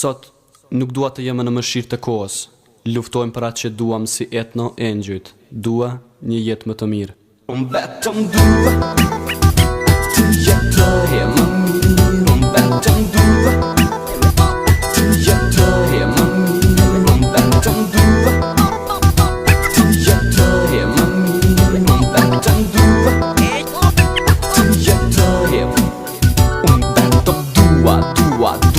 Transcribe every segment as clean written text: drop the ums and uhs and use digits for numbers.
Sot nuk dua të jem në mëshirë të kohës. Luftojmë për atë që duam si etno e ngjyt. Dua një jetë më të mirë. Unë vetëm dua të jetoj më mirë. Unë vetëm dua të jetoj më mirë. Unë vetëm dua të jetoj më mirë. Unë vetëm dua të jetoj. Unë vetëm dua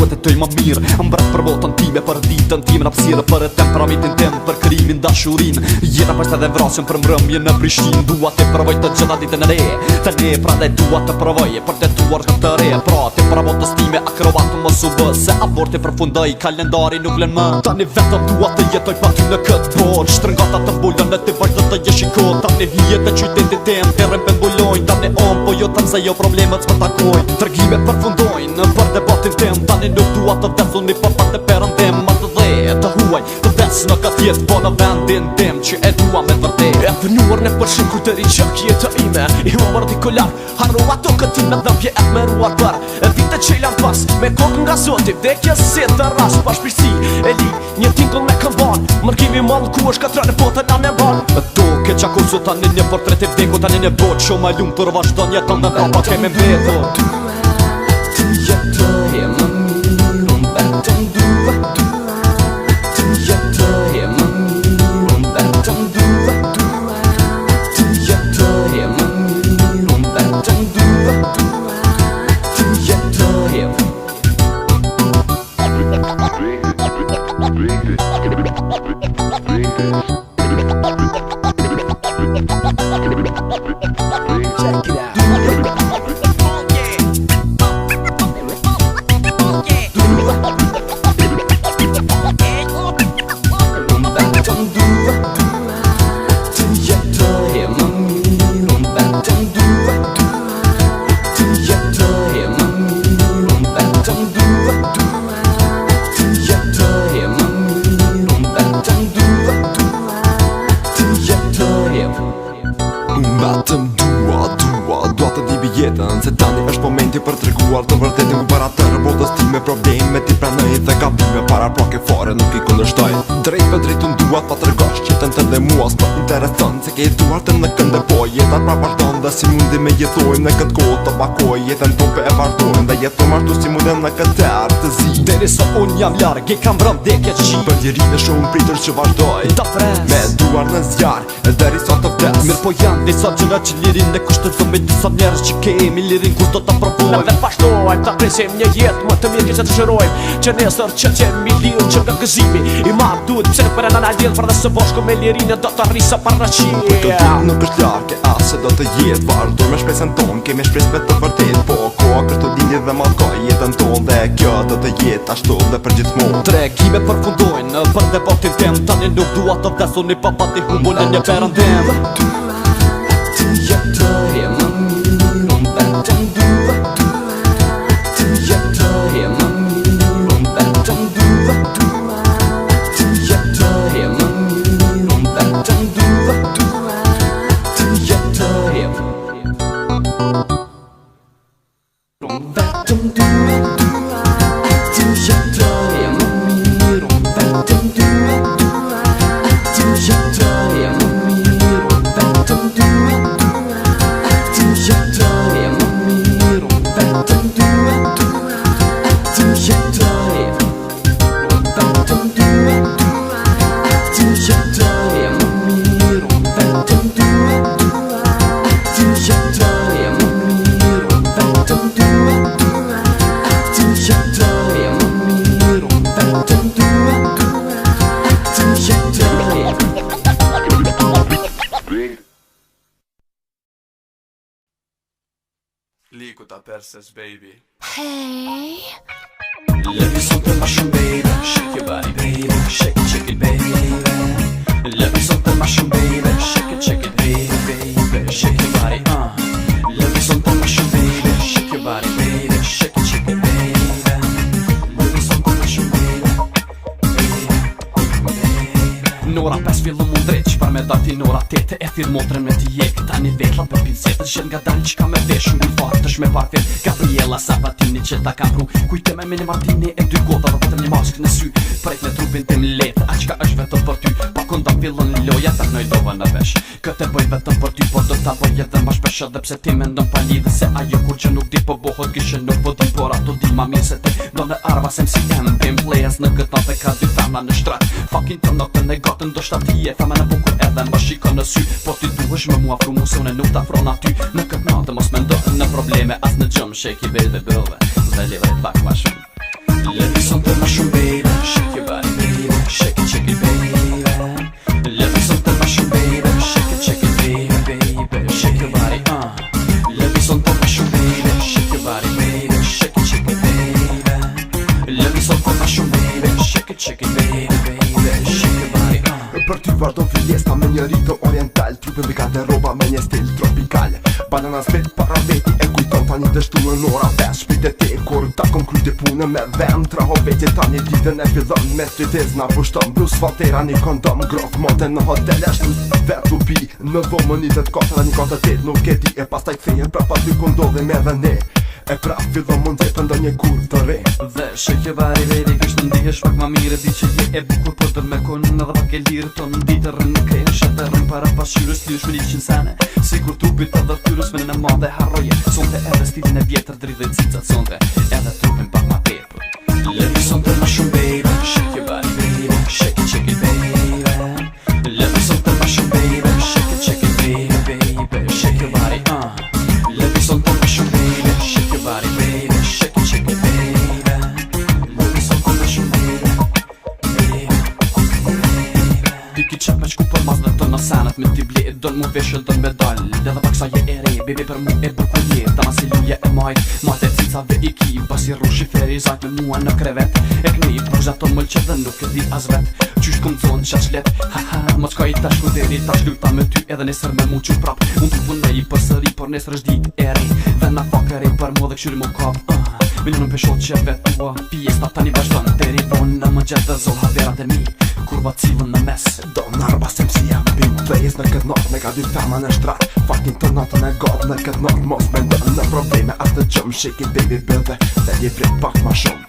të toj më mirë. Mbret për botën time, për ditën time, në pësirë, për temperamentin tem, për krimin, dashurin. Jena përse dhe vrasjen për mbrëmje në Prishtinë. Dua të provoj të gjitha ditën e re. Të ne prandaj dua të provoj për të tuar të re. Pra të pravotës time akrobatë mos u bë, se aborti përfundoi, kalendari nuk vlen më. Tani vetëm dua të jetoj pa ty në këtë botë. Shtrëngata të mbulon në të vazhdo të jesh i kot. Tani hijet e qytetit tem, terren për mbulojnë. Tani po jo tam se jo problemet s'më takojnë. Tregimet përfundojnë për debatin tem. Tani nuk dua të vdesun i papat e perëndim. Ma të dhe të huaj të vdes në këtë jetë, po në vendin tim që e dua me vërtet. E vënuar në përshin kujtëri që jetë ime, i më partikular. Harrua to këtë me dhëmbje e meruar për vite që i lam pas, me kokën nga zoti. Vdekja si të ras pa shpirësi e li një tingull me këmban. Mërkimi mall ku është katër në botën a me ban. To ke qakuzu tani një portret e vdeku. Tani në botë shumë ma lumë për vazhdon jetën dhe prapa keme mbetur. Të jetoj më mirë. Unë vetëm dua të jetoj më mirë. Unë vetëm dua të jetoj më mirë. Unë vetëm dua të jetoj. Check it out. Vetëm dua të dibi jetën, se tani është momenti për treguar të vërtetin. Ku para të robotës time probleme ti pranoj dhe gabime. Para plake fare nuk i kundërshtoj. Drejt për drejtun dua pa tregosh qëtën të dhe mua s'po intereson, se ke duar të në këndë po. Jetat pra vazhdon dhe si mundi me jetojmë në këtë kohë të bakoj. Jetën tope e vazhdojmë dhe jetojmë ashtu si mundem në këtë artëzi. Deri sa unë jam larg, e kam rëm dekje qi. Për djerin e shumë pritër që vazhdoj të fres, me duar në zjarë deri sa të vdes. Mirë po janë disa gjëra që lirin e kushtëzëm me disa njerës që kemi lirin kur do të provojmë. Në vetë vazhdojmë ta presim një jetë më të mirë që të shërojmë, që nesër që qemi lirë që nga gëzimi i marë duhet pse për e në najdilë. Për dhe së bashku me lirinë do të rrisë paraqie. Për këtë nuk është larke asë do të jetë. Vazhdojmë me shpresën tonë, kemi shpresë me të vërtet. Po koha kërtu dini dhe malkoj jetën tonë, dhe kjo do të jetë ashtu dhe për gjithmonë. Tregime përfundojnë për debatin tem. Tani nuk dua të vdesun i papati humbun e një perëndim. Të jetoj më mirë. Unë vetëm dua të jetoj më mirë. Unë vetëm dua të jetoj më mirë. Unë vetëm dua të jetoj. Unë vetëm dua të jetoj më mirë. Unë vetëm dua të jetoj më mirë. Unë vetëm dua të jetoj më mirë. Unë vetëm dua të jetoj. Unë vetëm dua të jetoj më mirë. Unë vetëm dua të jetoj më mirë. Unë vetëm dua të jetoj më mirë. Unë vetëm dua të jetoj. Liku ta perses, baby. Hey, Let me something my shumë, baby. Shake your body, baby. Shake it, baby. Let me something my shumë, baby. Shake it, baby. Shake your body, Let me something my shumë, baby. Shake your body, baby. Shake it, baby. Let me something my shumë, baby. Nora 5 fillon mund drejt që par me dati nora 8 e thirë motrën me t'i jek. Tani vetla për pincetë që nga dalin që ka me vesh. Unë fartë është me parfet Gabriela Sabatini që ta ka pru. Kujte me Mini Martini e dy gota dhe vetëm një mask loja ta nëjdova në vesh. Këtë e bëj vetëm për ty, por do ta bëj edhe ma shpesh. Edhe pse ti mendon pa lidhje se ajo kur që nuk di po bohët kishe nuk po di, por ato di ma mirë se ti. Do në arva se MCM Brim players në këtë natë ka dy femna në shtrat. Fucking të notën e gotën do shta ti e femna në bukur edhe më shiko në sy. Po ti duhesh me mua fru musone nuk ta fron aty. Në këtë natë mos me ndohën në probleme as në gjëm. Shake it baby brove dhe live it back ma shumë. Let me something ma shumë baby. Shake your body baby. Shake it baby. Let me something ma shumë baby. Shake it baby. Shake your body Let me something ma shumë baby. Shake your body baby. Shake it baby. Let me something ma shumë baby. Shake it baby. Shake your body Për ty vardon fiesta me një ritëm oriental, trupin mbi garderoba me një stil tropikal. Banana split para veti e kujton tani dështuën ora 5 shpit e te kur ta kom kryti punë me vend. Traho veti tani ditën e fillon me stritez na pushton blus faltera një kondom grok mote në hotel e shtu vetu pi në dhomën i 8 një 4 nuk e di e pastaj kthejen pra pa ty ku ndodhe me dhe ne. E pra fillon mund jetën do një kur të re. Dhe shake vari veri kështë ndihesh pak ma mire. Di që je e bukur për të me konë edhe pak e lirë ton. Ditë rën në kejnë shetë rën para pasyrës. Lysh me 100 sene sigur trupit edhe tyrës me në madhe harroje. Sonte edhe stilin e vjetër dridhe cicat sonte edhe trupin pak ma tepër. Let me sonte ma shumë baby. Shake your body baby. Shake it baby. Let me sonte ma shumë baby. Shake it baby. Shake your body Let me sonte ma shumë baby. Shake your body baby. Shake it baby. Let me sonte ma shumë baby. Ti ki qep me qku për mas në të në senet me t'i blit. Don mu veshëll, don me dal edhe pak sa je e re. Baby për mu e bukur je. Ta ma si luja e majt mate cicave i ki. Basi rushi feri zajt me mua në krevet. E kni buzat ton mëll që dhe nuk e di as vet. Qysh kom thonë qa qlet. Haha, mo qka i tash kuderi. Tash luta me ty edhe nesër me mu qu prap. Unë të punej për sëri, por nesër është dit e re. Dhe na pak e re për mu dhe këshyri mu kap. Milion në peshot që vetua pjesë tani vazhdon. Deri vonë në më gjetë dhe zoha verat e mi. Kurva cilën në mes. Do narba se MCM Brim players në këtë natë me ka dy femna në shtrat. Fucking të natën e gotë në këtë natë mos me ndonë në probleme as të gjëm. Shake it baby bëdhe dhe je vret pak ma shumë.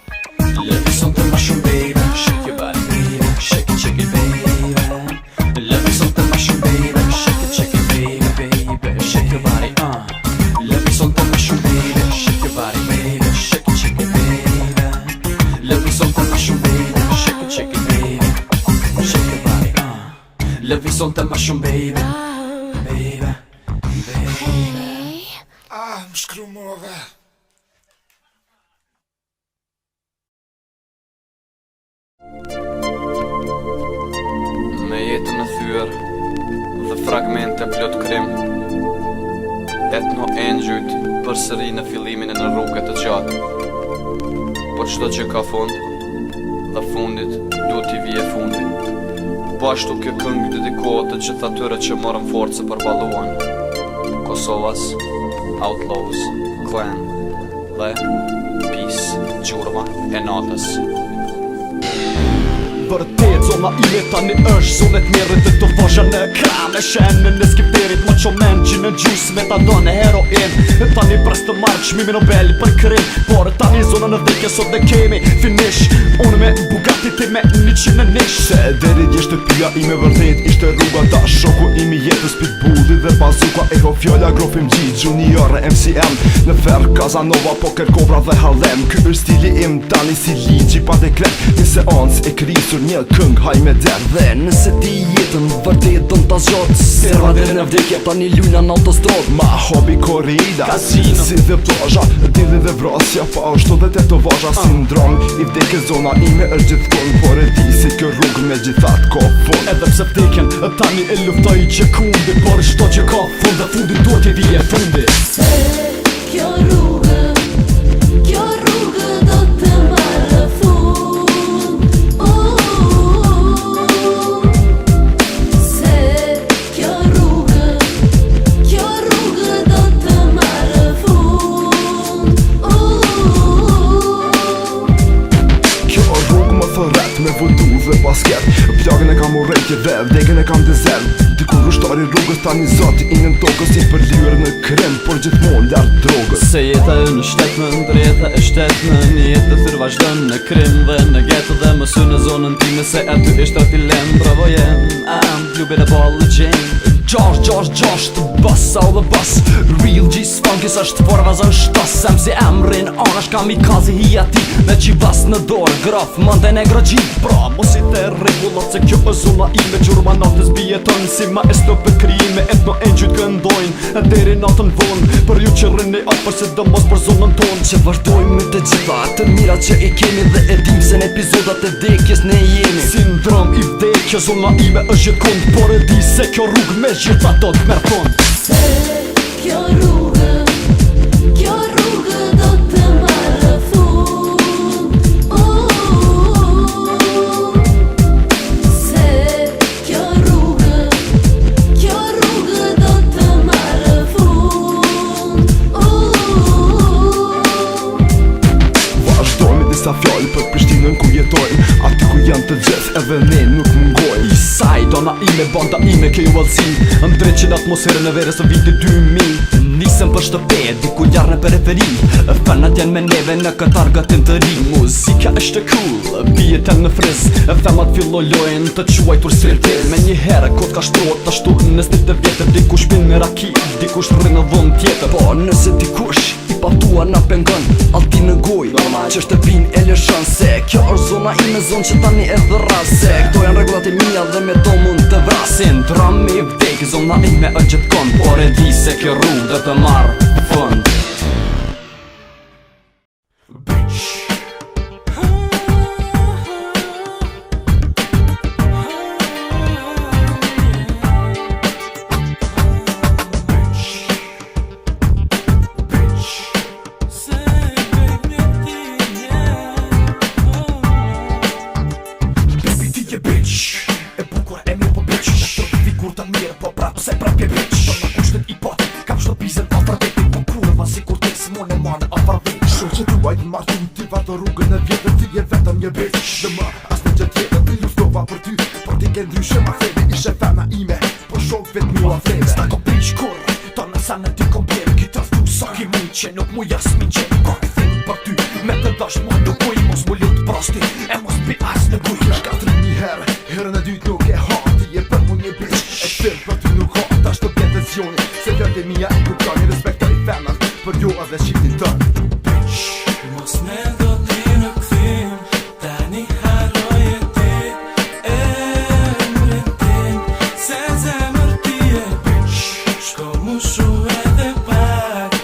Let me something ma shumë baby. Shake your body baby. Shake it baby. Let me something ma shumë baby. Shake it baby. Shake your body Let me something ma shumë baby. Shake your body baby. Shake it baby. Let me something ma shumë baby. Shake it baby. Shake your body Let me something ma shumë baby. Baby. Më shkrumove. Me jetën në thyër dhe fragmente plot krim, etno engjyt për sëri në fillimin e në rrugët të gjatë. Por çdo që ka fund, dhe fundit duhet t'i vije fundi. Po ashtu kjo këngë dedikohet të gjithë atyre që morën forcë për balluan. Kosovas, Outlaws, Clan dhe Peace, gjurma e natës. Vërtet, zona ime tani është zonet mirët dhe të vazha në kram. E shenën në skipterit më qomen që në gjus me ta do në heroin. E tani pres të marrë qmimi Nobel për krim. Por tani zona në vdekje sot dhe kemi finish. Unë me Bugatti ti me 101. Se deri dje shtëpia ime vërtet ishte rruga ta shoku imi jetës pitbulli dhe bazuka e ho fjolla grofim G Junior e MCM në fer Kazanova poker kobra dhe Harlem. Ky është stili im tani si ligji pa dekret. Një seancë e krisur një këng haj me der. Dhe nëse ti jetën vërtet do t'ta zgjot serva deri në vdekje tani lujna në autostrad. Ma hobi korrida Casino. Si dhe plazha, dili dhe vrasja pa ashtu dhe tetovaža. Sindrom i vdekje zona ime është gjithkon. Por e di si kjo rrugë me gjithat ka fund. Edhe pse vdekjen tani e luftoj që kundi. Por çdo që ka fund dhe fundi duhet t'i vije fundi. Se kjo rrugë do të marrë fund. Se kjo rrugë do të marrë fund. Kjo rrugë më thëret me vudu dhe basket. Plagën e kam urejtje dhe vdekën e kam dezen. Dikur rushtari rrugës tani zoti inën tokës. Si për lyrë në krim, por gjithmonë lartë drogës. Se jeta në shtetën, drejta e shtetën. Një jetë të thyrë vazhdon në krim dhe në getë dhe më sy në zonën time se aty ishte filem. Bravo jem, klubin e ballë gjem 666 të basa u dhe bas Real G's funkis është for vazën shtas Sem si emrin anash kamikazi hi ati Me qivas në dorë graf Montenegro G Pra mos i të regullat se kjo e zona ime Gjurma natës bjeton si maestro për krijime Etno engjyt këndojnë deri natën vonë Për ju që rrini apër se do mos për zonën tonë Që vazhdojmë me të gjitha të mirat që i kemi Dhe e dim se në epizodat e vdekjes ne jemi Sindrom i vdekje zona ime është gjithë kond Por e di se kjo rrugë me gjitha do të merë fond Se kjo rrugë do të marrë fund Se kjo rrugë do të marrë fund Vazhdojmë disa fjallë për Prishtinën ku jetojmë Aty ku janë të gjithë edhe ne nuk mungojmë Isaj, dona ime, banda ime, ke ju valësi Ndreqin atmosferën e verës në viti 2000 Nisëm për shtëpet, diku jarë në periferi Fenat janë me neve në këtë argatin të ri Muzika është cool, bjetel në friz Themat fillojnë të quajtur sirtin Me një herë kot ka shtrot të shtu në stit të vjetër Dikush pin në raki, dikush rrinë në dhon tjetër Po nëse dikush i patua na pengon Alti në goj, që është pin e lëshon Se kjo është zona ime zonë që tani e dhëras Se këto janë regullat e mija dhe me to mund të vrasin Drami i vdek, zona ime është gjithë kon Por e di se kjo rrugë dhe të marrë fund E bukur e mirë po bitch Në të figur të mirë po prapë se prapje bitch Do në kushtet i pati kam shtopizën afar vetin Po kurva si kur tes mon e manë afar vit Shumë që tuaj të martu ti varto rrugën në vjetër Ti je vetëm një bitch Dhe ma as në gjë tjetër ti luftoha për ty Por ti ke ndryshe ma theve ishe fena ime Po shok vet mua theve Sta ko bitch kur Ta në sanë ti kom bjerë Ki të ftu sa ki mujt që nuk mu jasmin që Ka këthim për ty Me të dash mu nuk uj Mos mu lut prosti E mos bi as në guj Shkatri një herë Herën e dytë nuk e hati je për mu një bitch E këtër për ty nuk ha Ta shtë të tensioni Se fjallë e mija e kuptoni Respektoj femnat për jo edhe shqiptin tënë Mos me do t'i në këthim Tani harroj e ti Emrin tim Se zemër ti e Shko mu shu edhe pak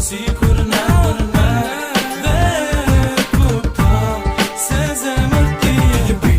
Si kur na përna Dhe kupton Se zemër ti e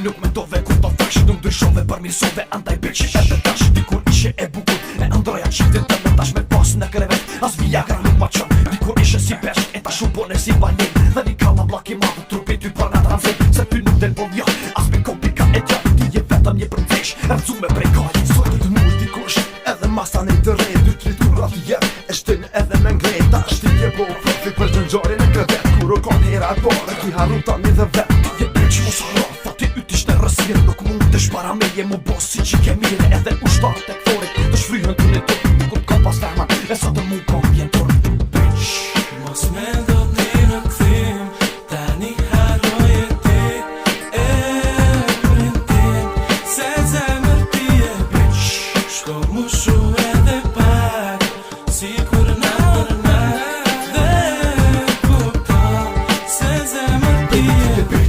Nuk me dove kur të fash Nuk ndryshove për mirësove Andaj bitch edhe tash Dikur ishe e bukur E ndroja qiftin të me tash me pas në krevet As viagra nuk ma qën Dikur ishe si pesh E tash u bone si banin Dhe një kalla blak i madhë Trupi ty për në transit Se ty nuk del bon jo As me komplika e gjatë Ti je vetëm një përmvesh Rëzu me prej kaj Sojtë të mujt dikush Edhe masa një të rejt Dy tritur ati jem E shtin edhe me ngrejt Ta shtin je bo Profi për të njëri në krevet Kur o kon hera e bore Ki harru tani dhe vet Ti je bitch mos harro Fati yt ishte rësirë Nuk mund të shpara me je mu bos si që ke mire Edhe ushtar të këforit Të shfryhën të një tërë Nuk ka pas ferman E sa të mu kom vjen tërë Mos me do t'i në këthim Tani harroj e ti Emrin tim Se zemër ti e Shko mu shu edhe pak Si kur na përna Dhe kupton Se zemër ti e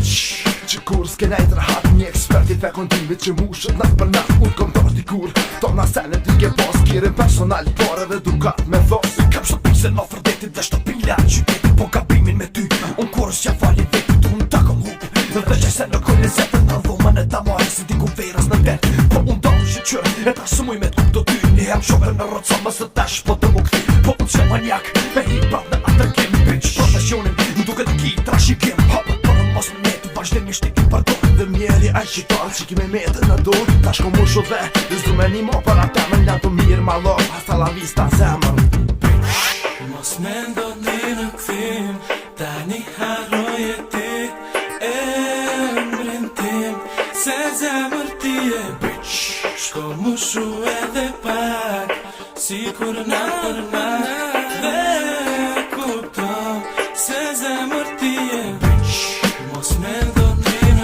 Që kur s'ke nejt rahat Një ekspert i fekondimit që mushët natë për natë Unë kom dosh dikur Tona sene ti ke pas Kirin personal Por edhe dukat me thos Kam shtopizën ofër detit dhe shtopila Qytetit po gabimin me ty Unë kurës që fali vetit Tu unë ta kom hup Dhe që se në kojnë zetën Në dhomën e ta marrë Si diku verës në det Po unë dosh që qërë E ta së muj me t'kup të ty Një hem shove në rotësa Më së tash po të mu këthi Po unë që manjak Me hip hop në atërkim Bitch profesionin Më duke të ki trashikim Hopët për në mos më netë Vazhdimisht i ki përdor Dhe mjeri a i qitar që ki me metë në dorë Ta shko mu shu dhe Dhe zdu me një mo për ata me një të mirë malor Hasta la vista zemër Mos me ndo një në këthim Tani harroj e ti Emrin tim Se zemër ti e Shko mu shu edhe pak Si kur na përna Dhe kupton Se zemër ti e Mos me ndo një në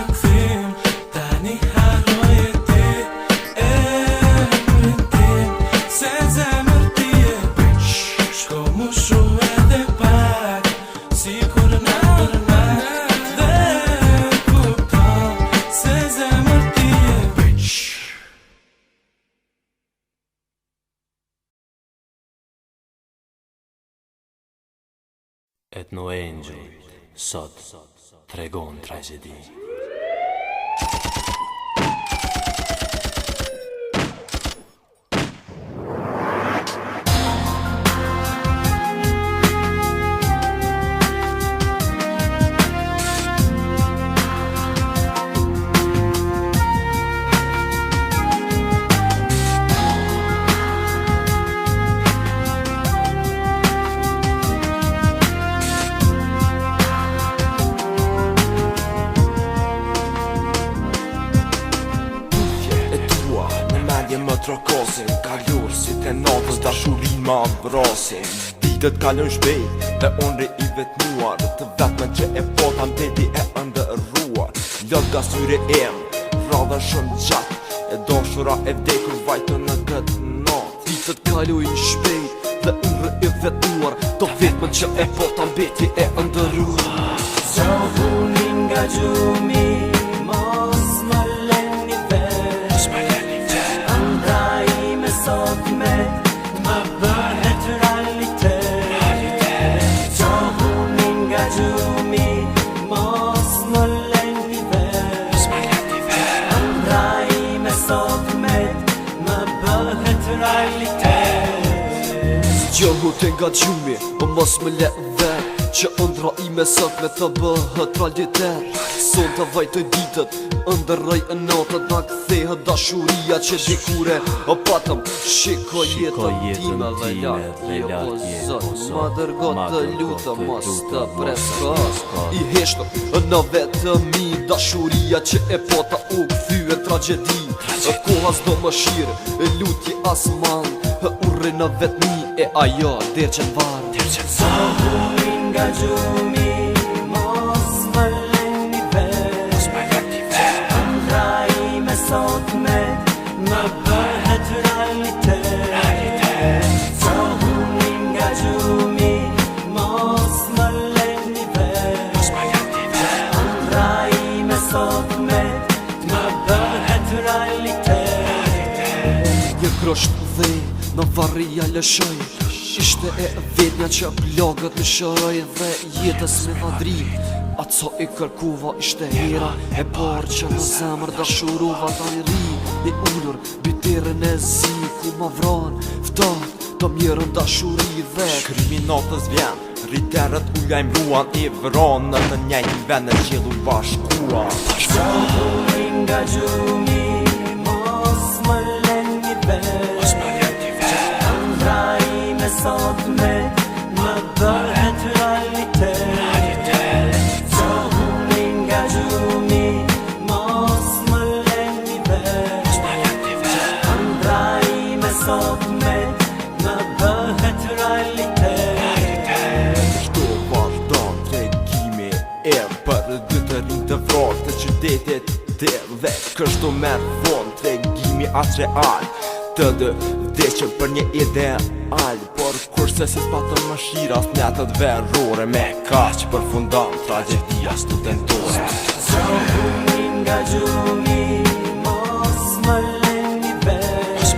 Ethno Angel sot tregon tragjedi. Më trokosin, kalur si të natës dashurin ma vrasin. Ditët kalon shpejt dhe unë i vetmuar, të vetmen që e pota mbeti e ndërruar. Lët nga syre em, radhen shumë gjatë, e dashura e vdekur vajtë në këtë natë. Ditët kalojnë shpejt dhe unë i vetmuar, të vetmen që e pota mbeti e ndërruar. Zohunin nga gjumi, mos më leni vesh. Andaj me sot me, më bëhet realitet. Zohunin nga gjumi, mos më leni vesh. Andaj me sot me, më bëhet realitet. Gjohut nga gjumi, mos më le ver, që ëndra ime sot me të bëhet realitet. Son të vajtoj ditët, ndërroj natët, na kthehet dashuria që dikure o patëm. Shiko jetën time dhe lartë, jo o zot, ma dërgo të lutëm, mos të preskas. I heshtëm në vetë mi, dashuria që e pota u këthyë tragedi. Koha s'do më shirë, lutje asman, urri në vetë mi, e ajo der që n'varë. Zohunin nga gjumi, mos më leni vesh. Andaj me sot me, më bëhet realitet. Zohunin nga gjumi, mos më leni vesh. Andaj me sot me, më bëhet realitet. Një grosht dhe në varria lëshoj, ishte e vetnja që plagët në shëroj dhe jetës me vadri. Aco i kërkuva ishte hera e parë që në zemër dashurova ta një ri. I ullur biterën e zi ku ma vran, ftat të mjerën dashuri dhe Shkrimi natës vjen, riterët u lajmruan, i vran në të njëjtin vend në qiell u bashkuan. Zohunin nga gjumi, mos më leni vesh. Andaj me sot me, më bëhet realitet. Zohunin nga gjumi, mos më leni vesh. Andaj me sot me, më bëhet realitet. Shto vazhdon tregimi e për dy të rinj të vrarë të qytetit të dhe kështu merë vonë tregimi as real të dë vdeqën për një ideal. Por kurse si s'patën më shira s'netët verore, me kaq përfundon tragedia studentore. Zohunin nga gjumi, mos më leni vesh.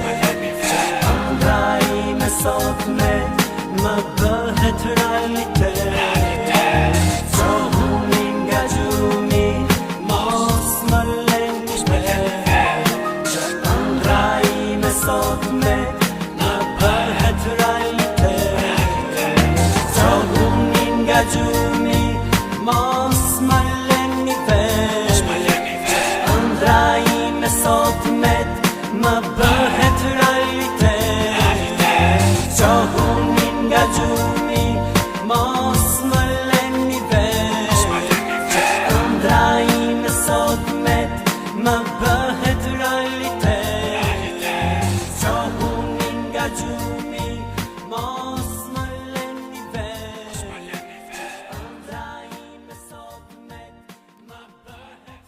Andaj me sot me, më bëhet realitet. Zohunin nga gjumi, mos më leni vesh. Andaj me sot me, më bëhet realitet. Zohunin nga gjumi, mos më leni vesh. Andaj me sot me, më bëhet realitet. Zohunin nga gjumi, mos më leni vesh. Andaj me sot me, më bëhet realitet. Zohunin nga gjumi, mos më leni vesh. Andaj me sot me, më bëhet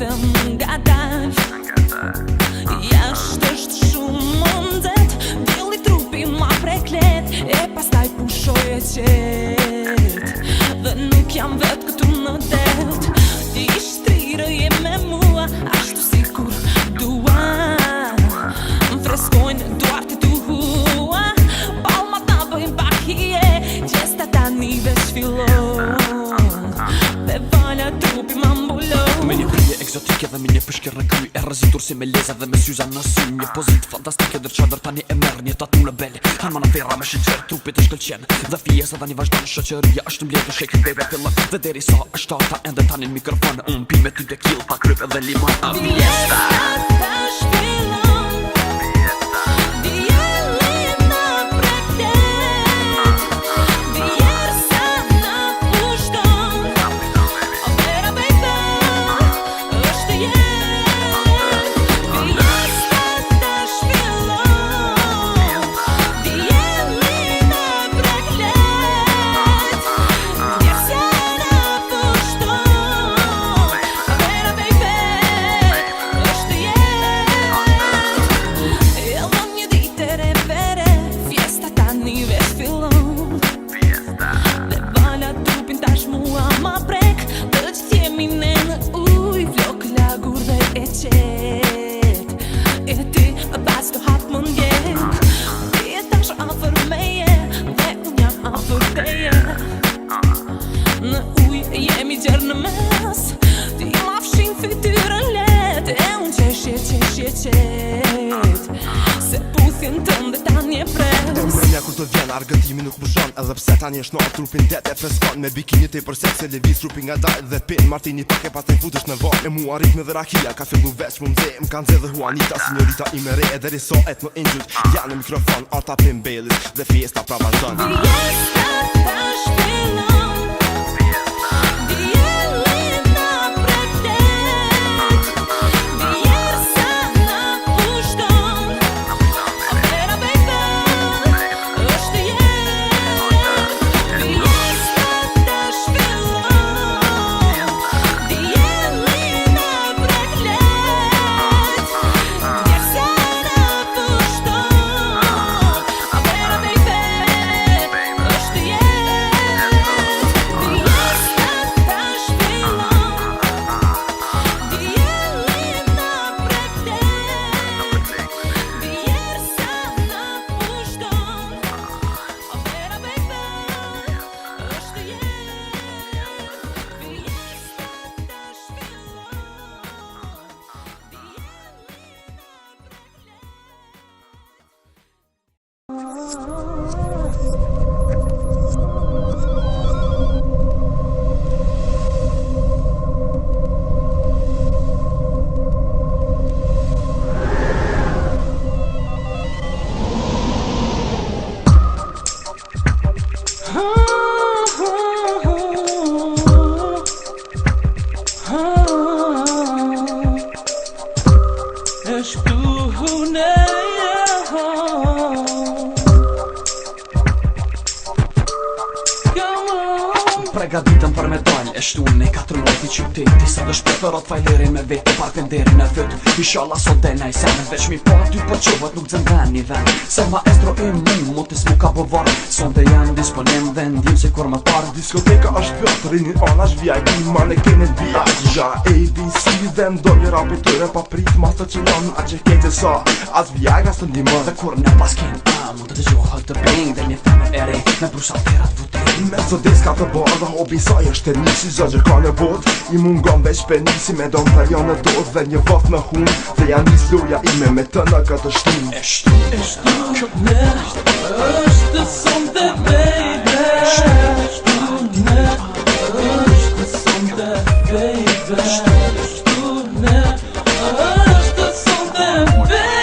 se nga dash Jashtë është shumë mundet Dili trupi ma preklet E pastaj pushoj e qet Dhe nuk jam vet këtu në det Ti shtrirë je me mua Ashtu sikur dua Më freskojnë duart e tua Palma ta bëjmë bakje Gjesta tani veç fillon Dhe vala trupi ma mbulon Me një krije egzotike dhe me një pëshkër në kry E rëzitur si me leza dhe me syza në sy Një pozit fantastike dër qadër tani e merë Një tatu në bele, hanë ma në vera me shqyqer Trupit është këlqen dhe fijesa tani vazhdan Shëqëria është mbledhë shake baby fillon Dhe deri sa është ata ende tani në mikrofon Unë pi me ty te kill pa kryp edhe limon Fiesta tash fillon Diellina preklet Djersa na pushton O vera baby është jetë Fiesta tash fillon Diellina preklet Djersa na pushton O vera baby është jetë Jellon një ditë e vere Fiesta tani veç fillon Dhe vala trupin tash mua ma prek Të që t'jemi ne në uj Flok lagur dhe e qet E ti bas të hap më ndjek Ti e tash afer meje Dhe unë jam afer teje Në uj jemi gjerë në mes Ti ma fshin fytyrën let E unë qeshje qet Se puthin tënde tani e pres Mbrëmja kur të vjen argëtimi nuk pushon Edhe pse tani është not trupin det e freskon Me bikini të i përsek se levis trupin nga dal Dhe pin martini pak e pas të futesh në val E mua ritme dhe rakia ka fillu veç më mze Më kanë zedhe Juanita, signorita i mere E deri so etno injut janë në mikrofon Arta pin belis dhe fiesta pra vazhdon Fiesta tash fillon Diellina preklet Djersa na pushton O vera baby është jetë Fiesta tash fillon Diellina preklet Djersa na pushton O vera baby është jetë Fiesta tash fillon Diellina preklet Djersa na pushton O vera baby është jetë Fiesta tash fillon Është hune Pregaditëm për me dal e shtunë në 14 i qyteti Sa do shpreferot fajlerin me vetë Par venderin e vëtë Inshallah sot dhe na i semen Veç mi pa ty po qovat nuk dzën ven një ven Se maestro e mu motis mu ka bëvar Son të janë disponim dhe ndim se kur më parë Diskoteka është pjot, rinit anash VIP Manekenet viagja ABC dhe ndonjë rapi tëre pa prit Master që janë a që kejtë sa As viagra së ndimën Dhe kur në paskin mund të dëgjohë të bing Dhe një feme e re me brusalterat vute Mercedes ka të bërë dhe hobi saj është tenisi Zë gjë ka në bot I mungon veç penisi Me do më perion në dot dhe një vot në hun Dhe janë nis loja ime me të në këtë shtin E shtu Ne është sonte baby Është ne është sonte baby Është ne është sonte baby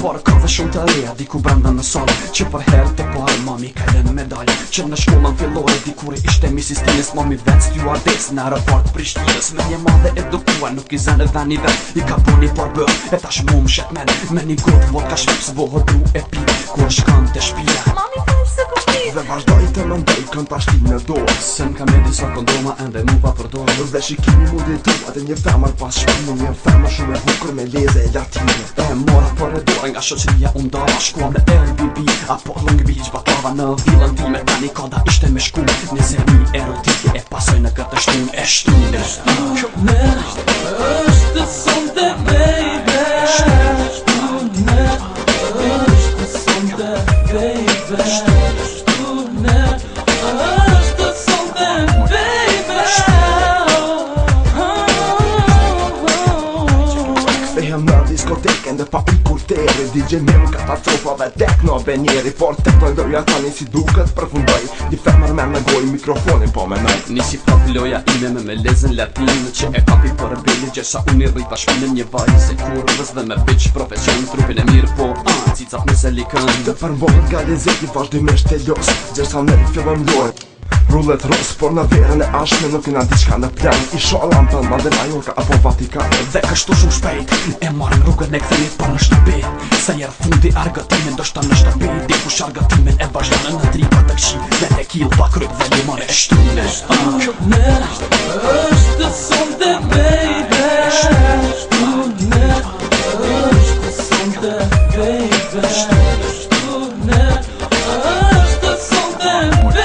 Por ka dhe shumë të reja diku brenda në salë Që për herë të parë mami ka edhe në medalë Që në shkollën fillore dikuri ishte Mrs. Tinis Mami vetë stewardess në aeroport Prishtinës Me një madhe edukuar nuk I zënë edhe një vet I ka puni por bër e tash mu më shet men Me një gotë vodka shvip së vohë du e pi Kur shkan të shpia Mami falë se ku pi Dhe vazhdoj të mendoj kënd pashtin në dorë. Se m'ka me disa kondoma ende mu pa përdorë. Dhe shikimi mu dhe tu atë një femër pas shpinë. Një femër shumë e bukur me leze latine. E mora për e dore nga shoqëria undava. Shkuam në LBB apo Long Beach. Batava në villën time tani koda ishte me shku. 20.000 erotike e pasoj në këtë shtun e shtun. Është sonte baby, shtune. Është sonte baby, shtune. Është sonte baby. Kthehem në diskoteken dhe pa i kurteri. DJ Mim, katastrofa dhe tekno benjeri. Por teknologia tani si duket përfundoj. Një femër me në goj mikrofonin po me nëj. Nisi prap loja ime me lezën latinë që e kapi për beli gjesa unë i rrita shpinën një vaj se kurvës dhe me bitch profesion trupin e mirë po cicat në selikën. Dhe përmbohet nga lezeti vazhdimisht e los gjersa ne fillon lojt rullet ros, por në verën e ashme nuk jena diçka në plan. I sholam të në Majorka apo Vatikan. Dhe kështu shumë shpejt e marrën rrugën e këthënit për në shtëpi. Se njerë fundi argëtimin do shta në shtëpi. Dikush argëtimin e vazhdanë në tripa të kshi. Dhe në kill pa kryp dhe limon e shtune. Është sonte baby, shtune. Është sonte baby, shtune. Është sonte baby.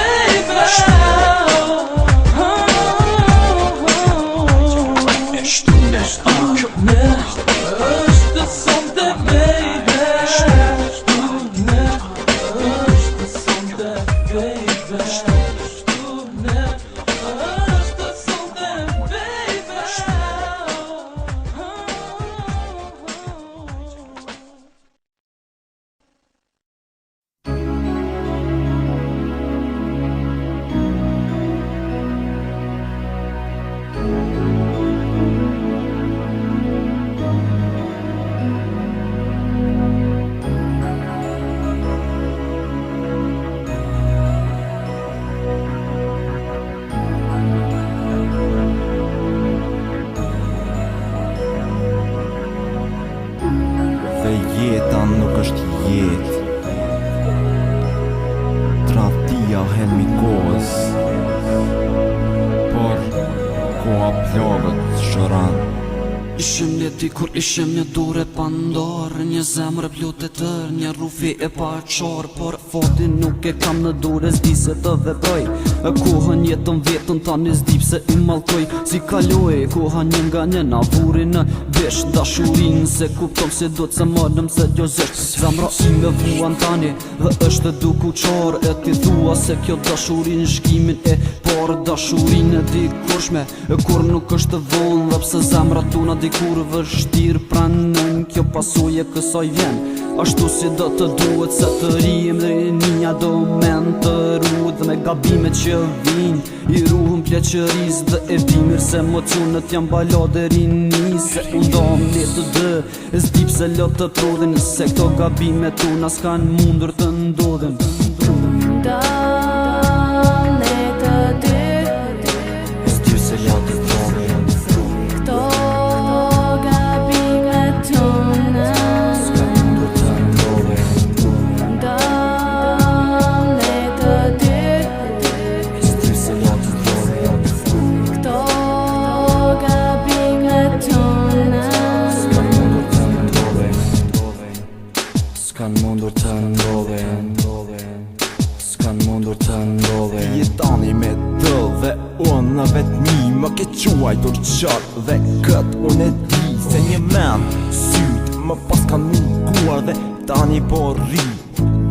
Jeta nuk është jetë. Tradhtia helmi kohës, por koha plagët shëran. Ishim leti kur ishim një dure pandor. Një zemrë plot e tër, një rufi e pa qor. Por fotin nuk e kam në dure, s'di se të veproj. Kohën jetën vetën tani s'di pse i mallkoj. Si kaloj, koha një nga një na vuri në vesh dashurin. Se kuptom se do të marrëm se gjo zesht. Zemra ime vuan tani dhe është duku qor. E ti thua se kjo dashurin shkimin e par. Dashurin e di kurshme, kur nuk është vonë. Dhe pse zemra tuna kur vështir pranën kjo pasuje kësaj vjen. Ashtu si do të duhet se të rijim dhe rinja do men të rrud me gabimet që vin. I ruhën pleqëris dhe e dimir se emocionet janë bala dhe rini. Se undam le të dë, e s'di pse lot të prodhin. Se këto gabimet tuna s'kan mundur të ndodhin. S'kan mundur të ndodhen, s'kan mundur të ndodhen. Jetani me të dhe unë në vetë mi më ke quajtur qartë. Dhe këtë unë e di se një men sytë më pas kan munguar dhe tani po rri.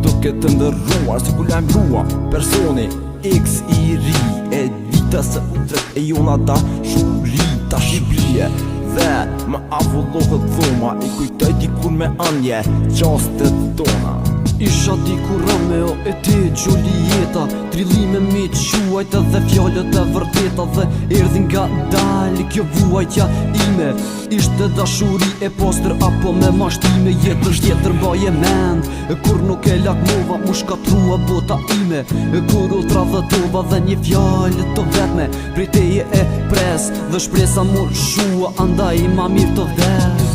Duke të ndërruar si ku lajmërua personi X i ri. E dita se utret e jona da shuri ta shqiplie. Dhe më avullohet dhoma, i kujtoj dikur me anje qastet tona. Isha dikur Romeo e ti Julieta, trillime mi quajta dhe fjallët e vërteta. Dhe erdhin nga dali kjo vuajtja ime. Ishte dashuri e postër apo me mashtime. Jetër tjetër baje mend, kur nuk e lakmova mu shkatrua bota ime. Kur u tradhëtova dhe një fjallë të vetme prej teje e pres dhe shpresa mu shua. Andaj ma mirë të vdes.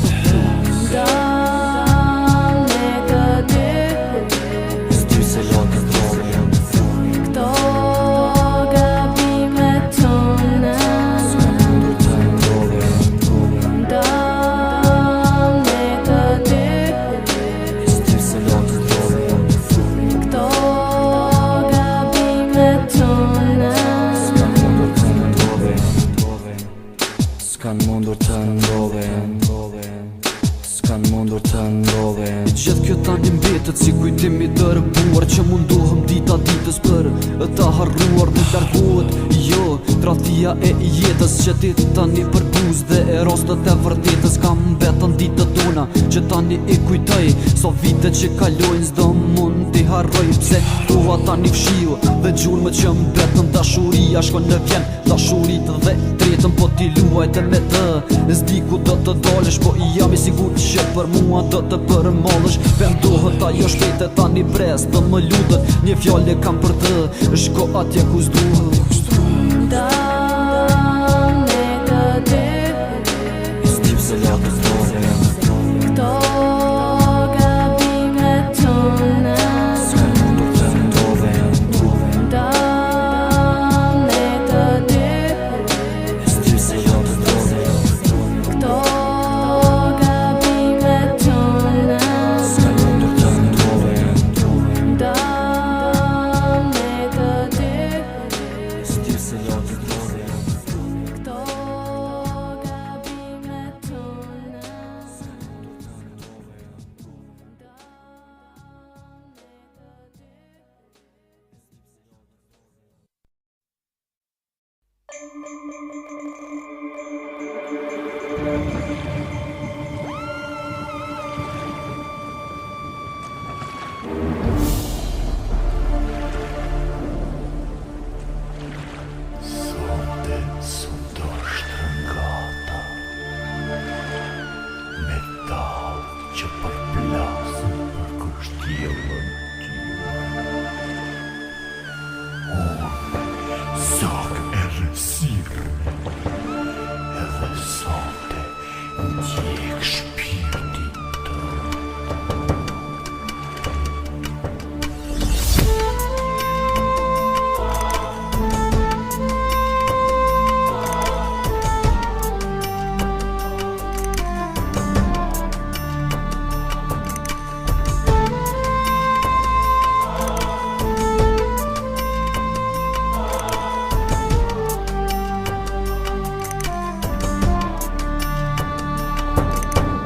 jetët si kujtimi dërbuar që mundohem dita ditës për ta harruar në largohet jo tradhtia e jetës që dit tani për buz dhe e rostet e vërtetës kam betën ditët tona që tani i kujtoj so vite që kalojnë s'do mund t'i harroj pse koha tani fshiu dhe gjurmë që mbetën dashuria shkon në vjen dashurit dhe tretën po t'i luajte me të s'di ku do të dalësh po jam i sigurt që për mua do të përmallësh vendohet ajo shpejt e tani pres të më lutet një fjalë kam për të shko atje ku s'duhet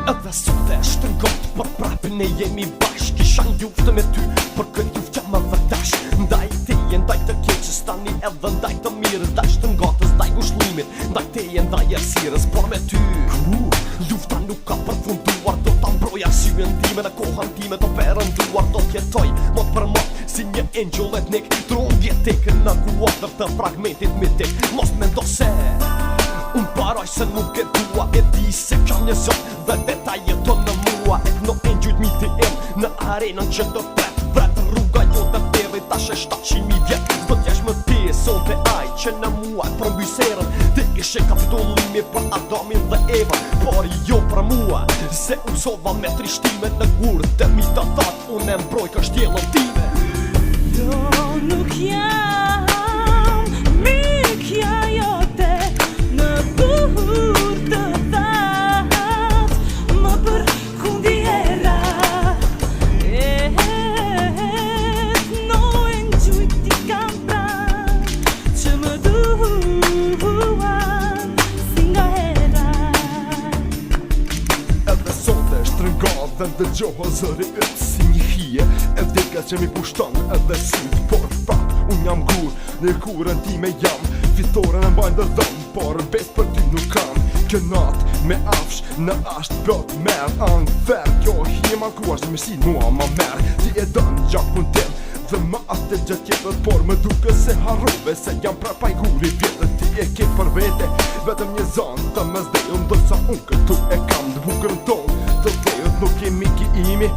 Edhe sot e shtrëngot për prapë ne jemi bashk Kisha njuftë me ty për këtë juft jam edhe dash Ndaj teje, ndaj të keqës tani edhe ndaj të mirë Ndaj shtrëngotës, ndaj ngushlimit, ndaj teje, ndaj ersirës Por me ty, lufta nuk ka përfunduar Do ta mbroj arsyen time në kohën time të perënduar Do t'jetoj mot për mot si një angel etnik Trungje tekën në kuadër të fragmentit mitik Mos mendo se unë paroj se nuk e dua E di se ka një zot dhe veta jeton në mua E këno e njujt miti im në arenën që do tret Vret rruga jo të teri tash e 700.000 vjet Zdo t'jesh më ti son të aj që në mua e përmbyserën Ti ishe kapitullimi për Adamin dhe Eva Por jo për mua se usova me trishtimet në gurë Dhe mi të thatë unë e mbroj kështjellën time Do nuk jam mikja jote Në buhur të thatë Më për kundiera No e njujt t'i kam pra Që më duan si nga hera Edhe sot e shtrëngot dhe ndëgjohë zëri ytë si një hije E vdeka që mi pushton edhe sytë Por prap, unë jam gur, në kurën ti me jam Fitoren e mbajnë dhe dhëm, por bes për ty nuk kam Kjo natë me afsh në ashtë plot merë Anfer, kjo hije ma kruar që me si mua ma merë Ti e dënë gjakun tim dhe ma atë të gjatë tjetër Por më duke se harrove se jam pra pajguri vjetër Ti e ke për vete, vetëm një zonë të mes dhejën Dërsa unë këtu e kam të bukërën tonë Të dhejët nuk je miki imi,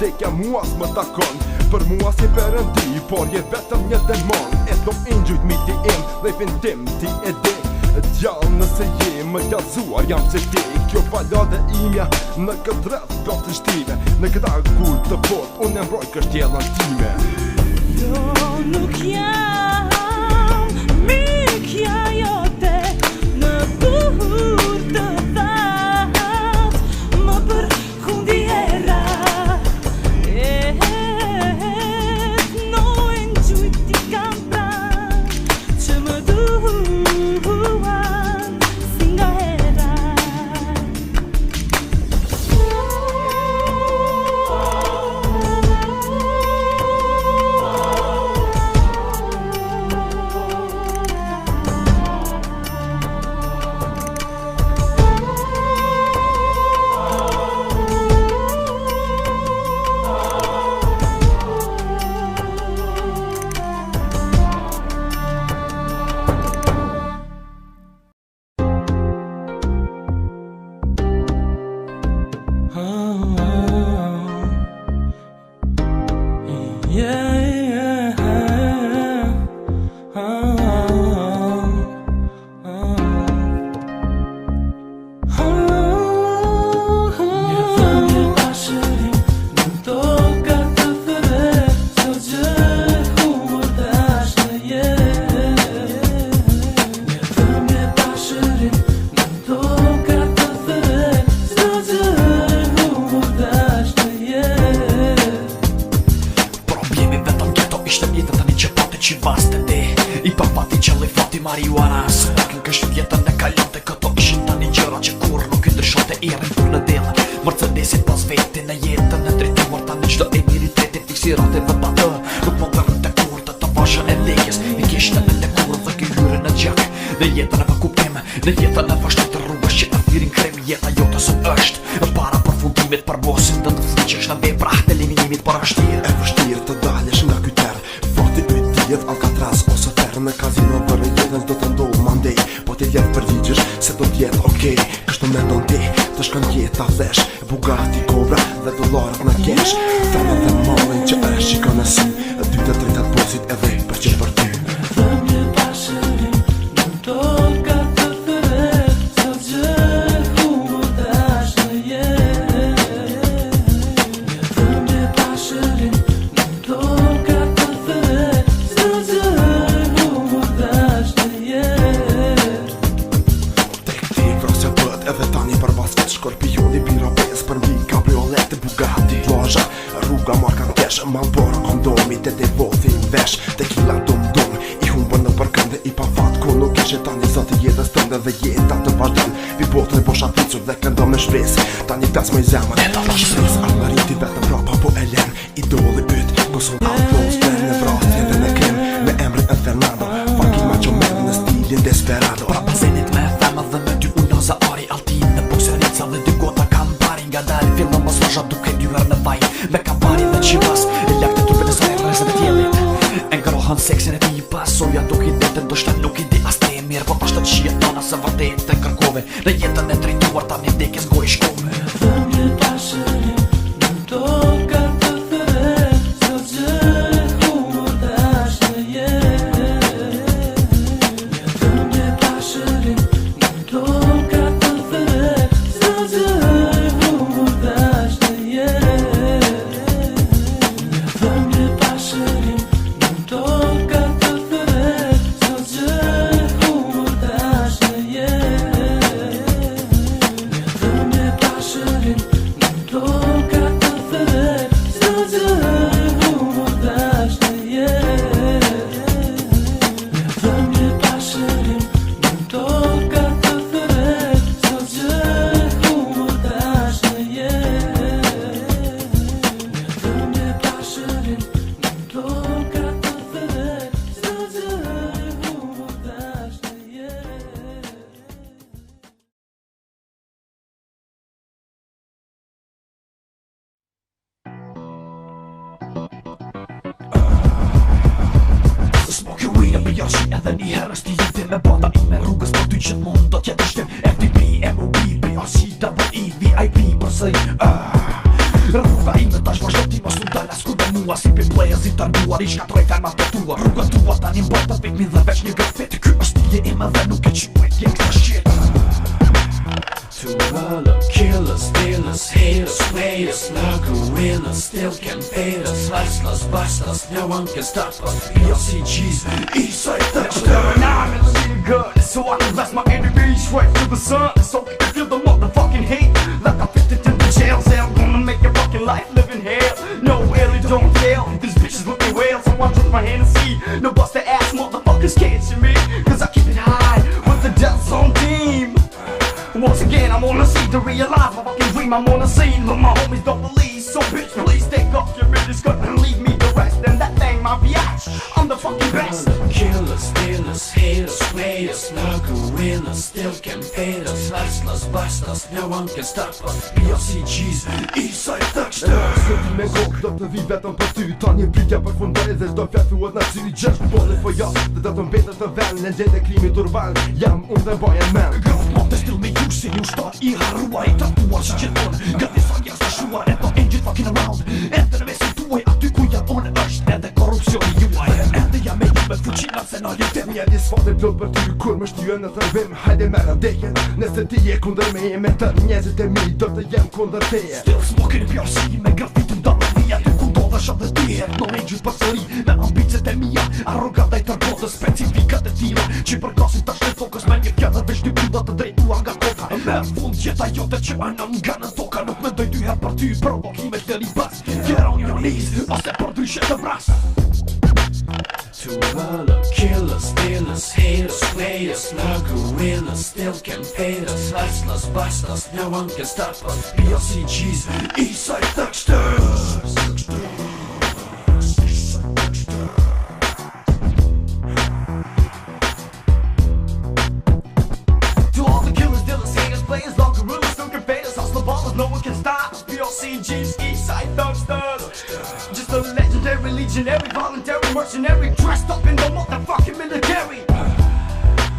dekja mua s'më takon Për mua si perëndi, por je vetëm një demon E do ingjujt miti im dhe i fintim ti e di Djallë nëse je më gjallëzuar jam se ti Kjo balade imja në këtë rreth plot të shtime Në këta gull të bot unë e mbroj kështjellën time Do nuk jam mikja jote Në buhur të thatë Më për kundiera No e njujt t'i kam pra Që më duan si nga hera marijuana Se takin kësht jetën e kalonte Këto ishin tani gjëra që kur nuk i ndryshonte Irin kur në delën Mercedesit pas veti në jetën e drejtuar Tani qdo emiriteti fiksirat e vëta të Nuk mund të rrën të kurtë të vashën e lekjes I kishtë në të kurë dhe këllyrën në gjak Në jetën e vëkupim Në jetën e vashtet të rrugës që të thirin krem Jeta jotës është Para përfundimit për bosin Dë të fliqesh në vepra të eliminimit për vështirë E vështirë të dalesh nga kyter Fati yt Alcatraz ose terë në kazino Vërë jetën do të ndohë mandej Po të jetë përgjigjesh se do t'jetë okej Kështu mendon ti të shkon jeta vesh Bugatti, Cobra dhe dollarët në kesh Thënë dhe mollin që është shikon e si Dytë të tretat bosit edhe për që për ty Thëmje pasërin Në toka të fëre Sa gjë humor dash në jetë Thëmje pasërin Në toka të fëre Sa gjë humor dash në jetë Tek ti vrosja bët edhe tani për bas vetë Skorpioni bira bez për mbi kabriolet Bugatti, Loja, rruga marka kesh Malboro, kondomi, te vothi në vesh Tequila dum I humbën në përkënde I pa fat ku nuk ishe tani zotë jetës tënde Dhe jeta të vazhdan Vi botë dhe bosha picur dhe këndo me shpres Tani pes më I zemën Shpres armariti vetëm rapa po e len Idoli yt Kosun outlaws Bërë në vrasje dhe në krim Me emrin e Fernando Fucking macho man në stilin desperado Pra bazenit me femët dhe me dy ulla za ari Altin në bokserica dhe dy gota kam pari Nga dalë fillën më slasha duke dyër në vaj Me kam pari dhe qivas E lak të trupin e saj rrezën e tjelit E ngrohan seksin e ti pasoja duke I detën Do shta nuk I di as te e mirë Po pashtë të qiet tona se vërtet të kërkove Në jetën e drejtuar ta një dekes goj shkove Thëmje pasërin Në toka të fëre Sa gjë humor dash në jetë Thëmje pasërin Në toka të fëre Sa gjë humor dash në jetë Thëmje pasërin Në toka të fëre Sa gjë humor dash në jetë Thëmje pasërin Në toka të fëre Sa gjë humor dash në jetë Thëmje pasërin Në toka të fëre Sa gjë humor dash në jetë Thëmje pasërin Në toka të fëre Sa gjë humor dash në jetë Smoke weed e për jashi edhe një herës t'i jetim Me banda ime rrugës për ty që mund do t'jetë shtim FTP, MOB, BRC, DE, VIP për sëj Rruga ime tash vazhdo ti mos nuk dalë askur dhe mua Si për players I tarduar I shkatroj fermat të tua Rruga tua ta një mbërë të vetmin dhe veç një grafit Ky është tije ime dhe nuk e quajt gangsta shit To all the killers, stealers, haters, players Like a winner, still can pay us Hustlers, busters, no one can stop us PLCGs, Eastside Thunder And I'm in the good, so I can blast my enemies straight to the sun So you can feel the motherfucking hate Like I fit it in the jail cell Gonna make your fucking life live in hell No, really don't fail These bitches look me well, so I drink my Hennessy No bust their ass, motherfuckers can't see me Cause I keep it high with the death zone team Once again, I'm on the scene to realize my fucking dream I'm on the scene, but my homies don't believe So bitch, please take off your miniskirt and leave me the rest And that thing, my biatch, I'm the fucking best Killers, stealers, haters, players Like a winner, still can pay us Hustlers, busters, no one can stop us PLCGs, Eastside Thunder Sëti me kokë do të vi vetëm për ty Ta një pritja për fundare dhe shdo fjat thuat në syri Gjesht bole për jas dhe do të mbetet të ven Në gjende krimit urban, jam unë dhe bajen men Grot mot e still me ju si një shtar I harruar I tatuar që gjithon Nga disa njerës të shuar E to ain't fucking around Edhe në mesin tuaj aty ku jeton është Edhe korupcioni juaj Edhe jam me ju me fuqinat se në litim Një disfatë plot për ty kur më shtyë në tërvim Hajde me rëndekjen Nëse ti je kundër me me të njerëzit e mi Do të jem kundër teje Still smoking PRC me grafitin da via Ty ku do dhe shatë dhe ti No angel përsëri Me ambicet e mija Arroganta I tërbotës Specifikat e tila Që përkasin tash në fokës Me një kjedhe veç dy kuda të drejtuar nga koka Merë fund jeta jote që anëm nga në toka Nuk me doj dy her për ty Provokimet të ribas Get on your knees Ose për dryshe të vras to all the killers, stealers, haters, players, no gorillas still can pay us. Hustlers, busters, no one can stop us. BLCGs, Eastside Thuggsters. To all the killers, dealers, haters, players, no gorillas still can pay us. Hustler, ballers, no one can stop us. BLCGs, Eastside Thuggsters. Just a legendary, legionary, voluntary, mercenary, dressed up in the motherfucking military.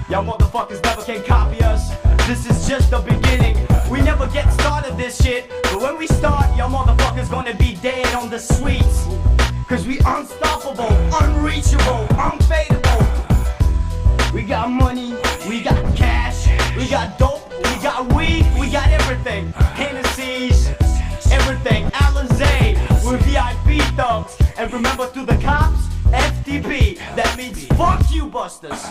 Y'all motherfuckers never can copy us. This is just the beginning. We never get started this shit, but when we start, y'all motherfuckers gonna be dead on the streets. Cause we unstoppable, unreachable, unfadable. We got money, we got cash, we got dope, we got weed, we got everything. Hennessy's, everything. Alizé, we're VIP thugs. And remember, to the cops, FTP. That means fuck you, busters.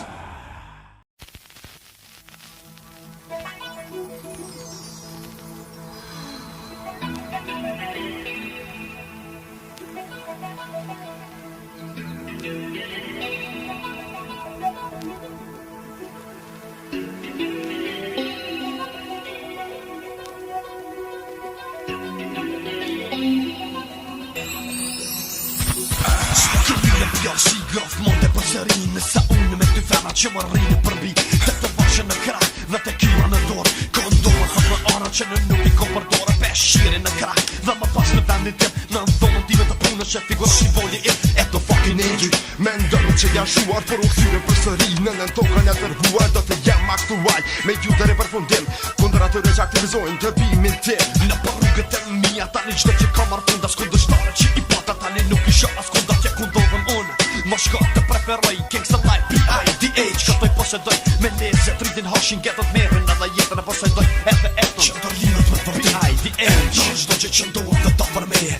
Si grof monte për sërinë sa unë me ty femra që më rrinë përbi Të të vashën në krah dhe të kila në dorë Kondonë thot në ara që në nuk I kom përdore Peshqiri në krah dhe më pas në vendin tim Në ndonën time të punën që figurë që volje e të fucking angel Me ndërën që janë shuar për ukthyre për sëri Në në tokën e tërhuar do të jem aktual Me ju të përfundim Kundër atyre që aktivizojnë të bimin tim Në për rrugët e mija tani qdo që kam arfunda Skundështare që I pata tani nuk I shoh Askunda tje kundodhëm unë Më shko të preferoj Gangsta Life, B.I.D.H Këtoj posedoj Me leze, rritin hashin Getët merën edhe jetën e posedoj Edhe etën Që të linët me të B.I.D.H Në qdo që qëndohë dhe ta për meje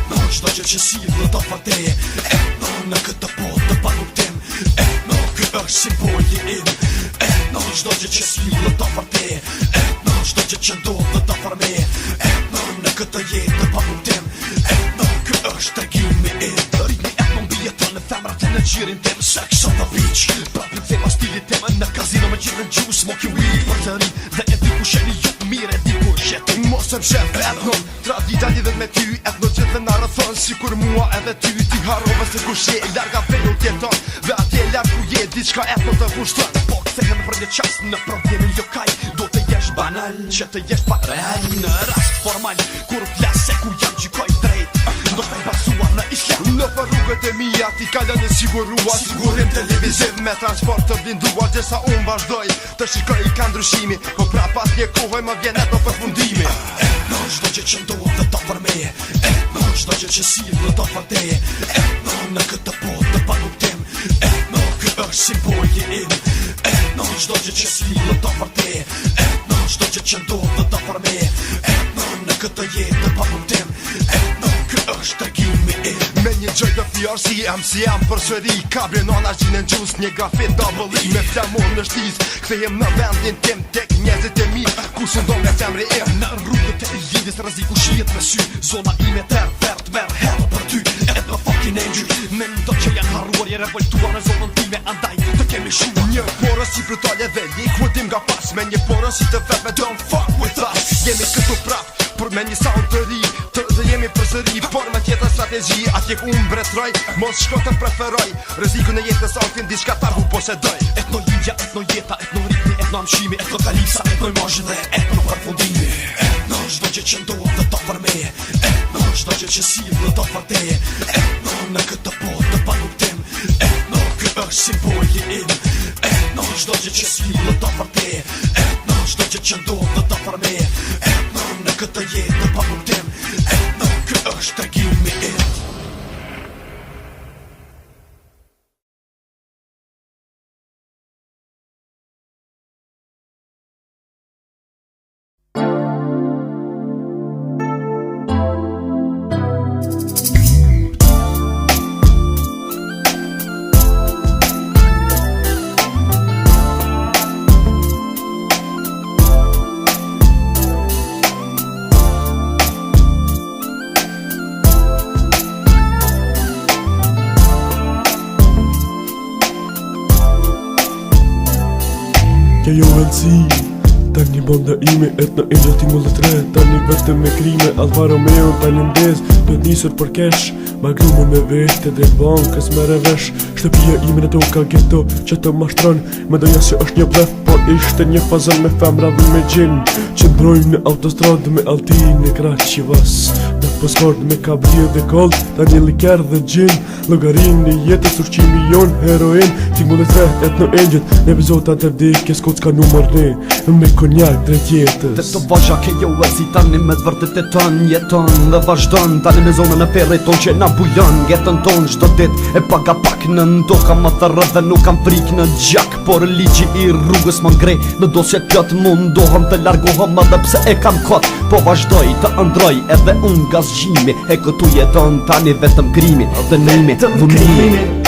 Në qdo që silë dhe ta për teje Në këtë pot të panuktim Në kë është simboli im Në qdo që silë dhe ta për teje Në qdo që qëndohë dhe ta për meje Në këtë jetë të panuktim Në kë është tregimi im Në femrat e në gjirin tim Sex on the beach Prapë në thema stilit tim Në kazino me gjithë në gjuhë Smoking weed për të ri Dhe e di ku sheni ju mire di ku shetë Mos e mshef etnon Tradita lidhet me ty Etno gjithë në rëthon Sikur mua edhe ty Ti harrove se ku she Larga fejnë tjeton Dhe atje larg ku je Diçka etno të pushton Po këthehen për një qast Në problemin jo kaj Do të jesh banal Që të jesh pa real Në rast formal Kur flase ku jam gjykoj drejt Do të basuar në islam Në për rrugët e mija Ti kalën e sigurua Sigurim televiziv me transport të blinduar Gjesa unë vazhdoj Të shikoj ka ndryshimi Po prapa t'je kohoj më vjen e të përfundimi Në qdo që qëndohë dhe ta për meje Në qdo që silë dhe ta për teje Në këtë pot të panuktim Në kë është simboli im Në qdo që silë dhe ta për teje Në qdo që qëndohë dhe ta për meje Në këtë jetë të panuktim Në kë është tregimi im Me një gjoj të fjarë si MCM për sëri Ka brenona gjinën gjus një grafit double E Me flamon në shtiz Kthejem në vendin tim tek njerëzit e mi Ku shëndon nga femri im Në rrugët e lidis rreziku shihet me sy Zona ime ter vert merë herë për ty Et në fucking angel Me ndo që janë harruar je revoltuar në zonën time Andaj të kemi shuar Një porës si brutale dhe likudim nga pas Me një porës si të vet me don't fuck with us Jemi këtu prap Por me një sound të ri Dhe jemi përsëri Por me tjetër strategji Atje ku unë mbretroj Mos shko të preferoj Rreziku në jetës altin Diçka tarhu posedoj Etno lindja, etno jeta, etno ritmi, etno amshimi Etno kalipsa, etno imazhi dhe etno përfundimi Etno qdo që qëndohë dhe ta për meje Etno qdo që silë dhe ta për teje Etno në këtë pot të panuktim Etno kë është simboli im Etno qdo që silë dhe ta për teje Etno qdo që qëndohë dhe ta për meje Etno në këtë jetë të panuktim Etno kë është tregimi im Kjo jo velësi Tani bonda ime, etno angel tingullet re Tani vetëm me krime, Alfa Romeo tani ndez, do t'nisur për kesh Maglume me vete dhe bankës me revesh Shtëpia ime në toka ghetto që të mashtron Mendoja se është një blef, por ishte një fazon me femra dhe me gjin Qëndrojmë në autostradë me Altin e Kraqivas Në poskord me kablie dhe kolt, tani liker dhe gjin Logarin në jetës ushqimi jon, heroin Tingullet re, etno angel, në epizodat të vdekjes kod s'ka numër ne Me konjak drejt jetës Dhe të vazha ke jo e si tani me të vërtet e ton jeton Dhe vazhdon tani në zonën e ferrit ton që na bujon Jetën ton çdo dit e paga pak në ndo kam më të rrët dhe nuk kam frik në gjak Por ligji i rrugës më ngrej në dosjet plot mundohem të largohem edhe pse e kam kot Po vazhdoj të ndroj edhe unë gazgjimi E këtu jeton tani vetëm krimi dhe nëjmi dhunimi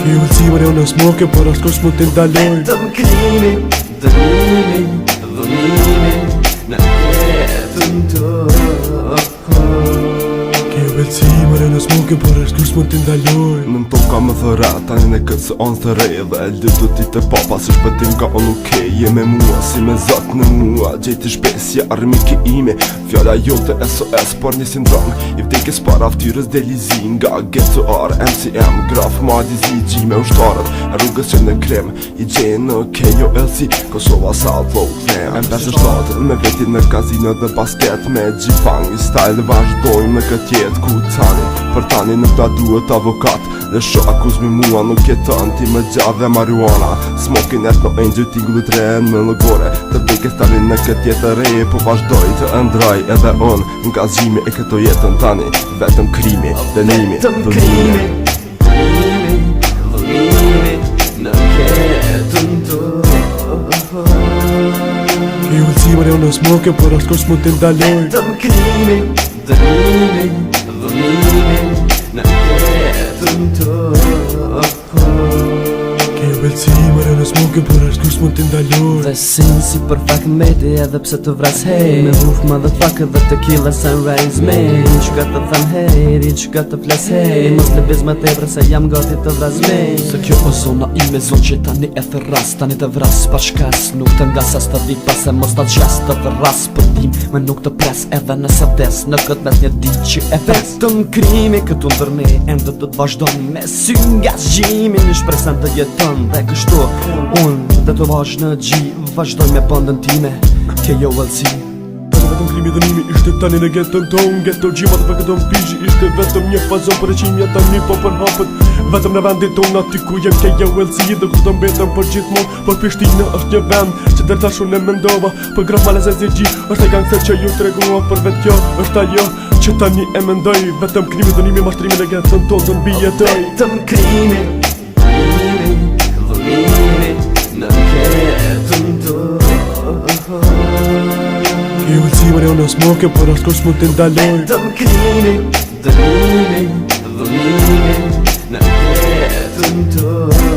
Kjo vëllësimër jo në smoke, por askush mund t'i ndaloj Vetëm krimi, dënimi, dhunimi Në jetën tonë Kjo vëllësimër jo në smoke, por askush mund t'i ndaloj Në toka më thëra, tani në këtë se onë thëre Dhe eldi du ti të papa, si shpëtim ka onë okej Je me mua, si me zot në mua Gjeti shpesja, armike ime Fjalla jote SOS, por një sindrom I vdekes para ftyrës delizin Nga Ghetto R, MCM, Graf, Madizi Gjime ushtarët, rrugës që në krem I gjenë në KOLC Kosova, South, Flow, Flam M57 me veti në kazino dhe basket Me G-Fang, i style vazhdojmë në këtë jetë Ku tani, për tani nuk ta duhet avokat Dhe sho akuzmi mua nuk jeton Ti më gjavë dhe marijuana Smokin etno angel tingullit re në lëgore Të vdekes tani në këtë jetë re Po vazhdoj të ndroj edhe unë Nga zgjimi e këto jetën tani Vetëm krimi, dënimi, dhunimi Në jetën tonë Kjo vëllësimër jo në smoke, por askush mund t'i ndaloj Vetëm krimi, dënimi, dhunimi Në jetën tonë Kjo vëllësimër jo në smoke, por askush mund t'i ndaloj Dhe sin si për meti edhe pse të vras hej Me roof motherfucker dhe tequila sunrise me Që ka të than hej, që ka të flas hej Mos të biz më tepër se jam gati të vras me Se kjo o zona ime zonë që tani e thëras Tani të vras pa shkas Nuk të nga sa s'të vik pas e mos të gjas të thëras Për tim me nuk të pres edhe nëse des Në këtë mes një dit që e ves Vetëm krimi këtu ndër ne Ende të vazhdon me sy nga zgjimi Në shpresen të jeton dhe kështu Unë dhe të vazh në gji Vazhdoj me bandën time Ke jo vëllësi Vetëm krimi dënimi ishte tani në getën ton Ghetto gjima dhe për këton pizhi Ishte vetëm një fazon për e qimja tani po për hapët Vetëm në vendin ton aty ku jem ke jo vëllësi Dhe ku të mbetëm për gjithmon Por Prishtina është një vend Që dërta shumë e mendova Për graf male se zirgji është e gangster që ju të regua Për vetë kjo është ajo që tani e mendoj Vetëm krimi dënimi mashtrimi në getën ton të nbijetoj Vetëm krimi, dhunimi Në jetën tonë Kjo vëllësimër jo në smoke, por askush mund t'i ndaloj Vetëm krimi, dënimi, dhunimi Në jetën tonë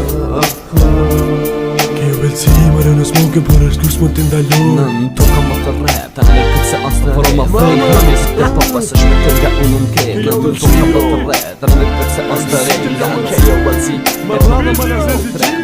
Kjo vëllësimër jo në smoke, por askush mund t'i ndaloj Në toka më të re, ta në këtë se as të Por ma fëjnë në njësë të papa se shmetën nga unë në ke Në toka më të re, ta në këtë se as të re Nga në ke jo vëllësi Në toka më të re, ta në këtë se as të re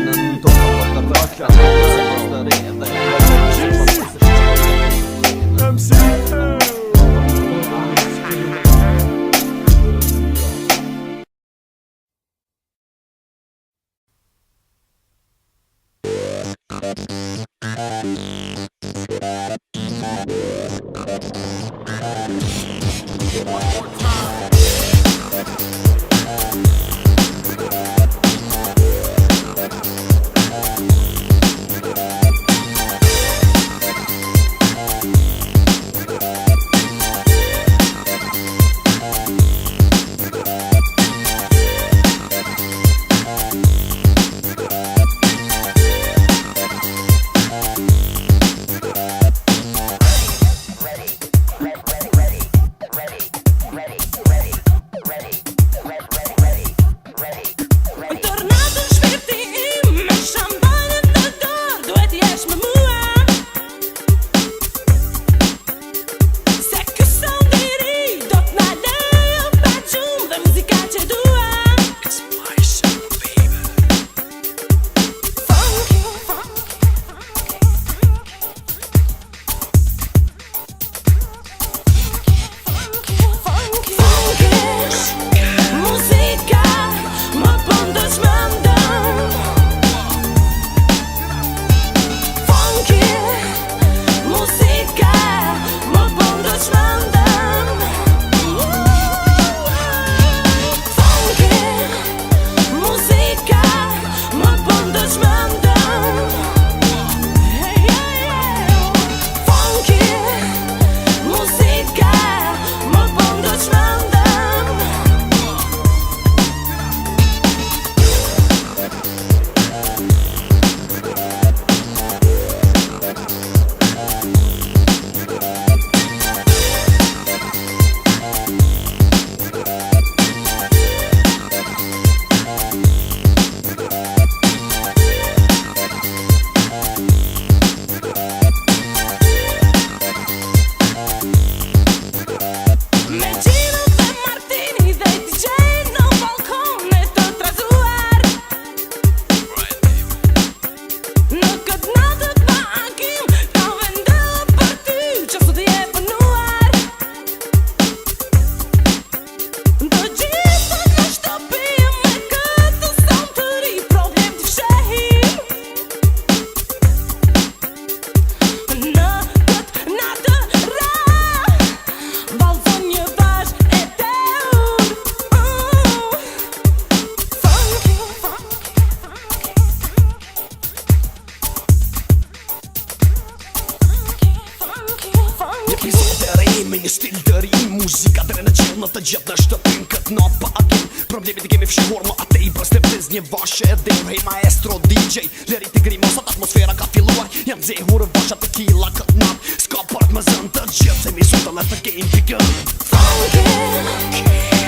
not pa atum Problemet I kemi fshuar ma ate I bërste vëz një vashe edhe hej maestro DJ Leri të grimosat atmosfera ka filluar Jam zehur vasha të kila këtë nat Ska part më zën të gjithë se mi suta let the game begin Funky,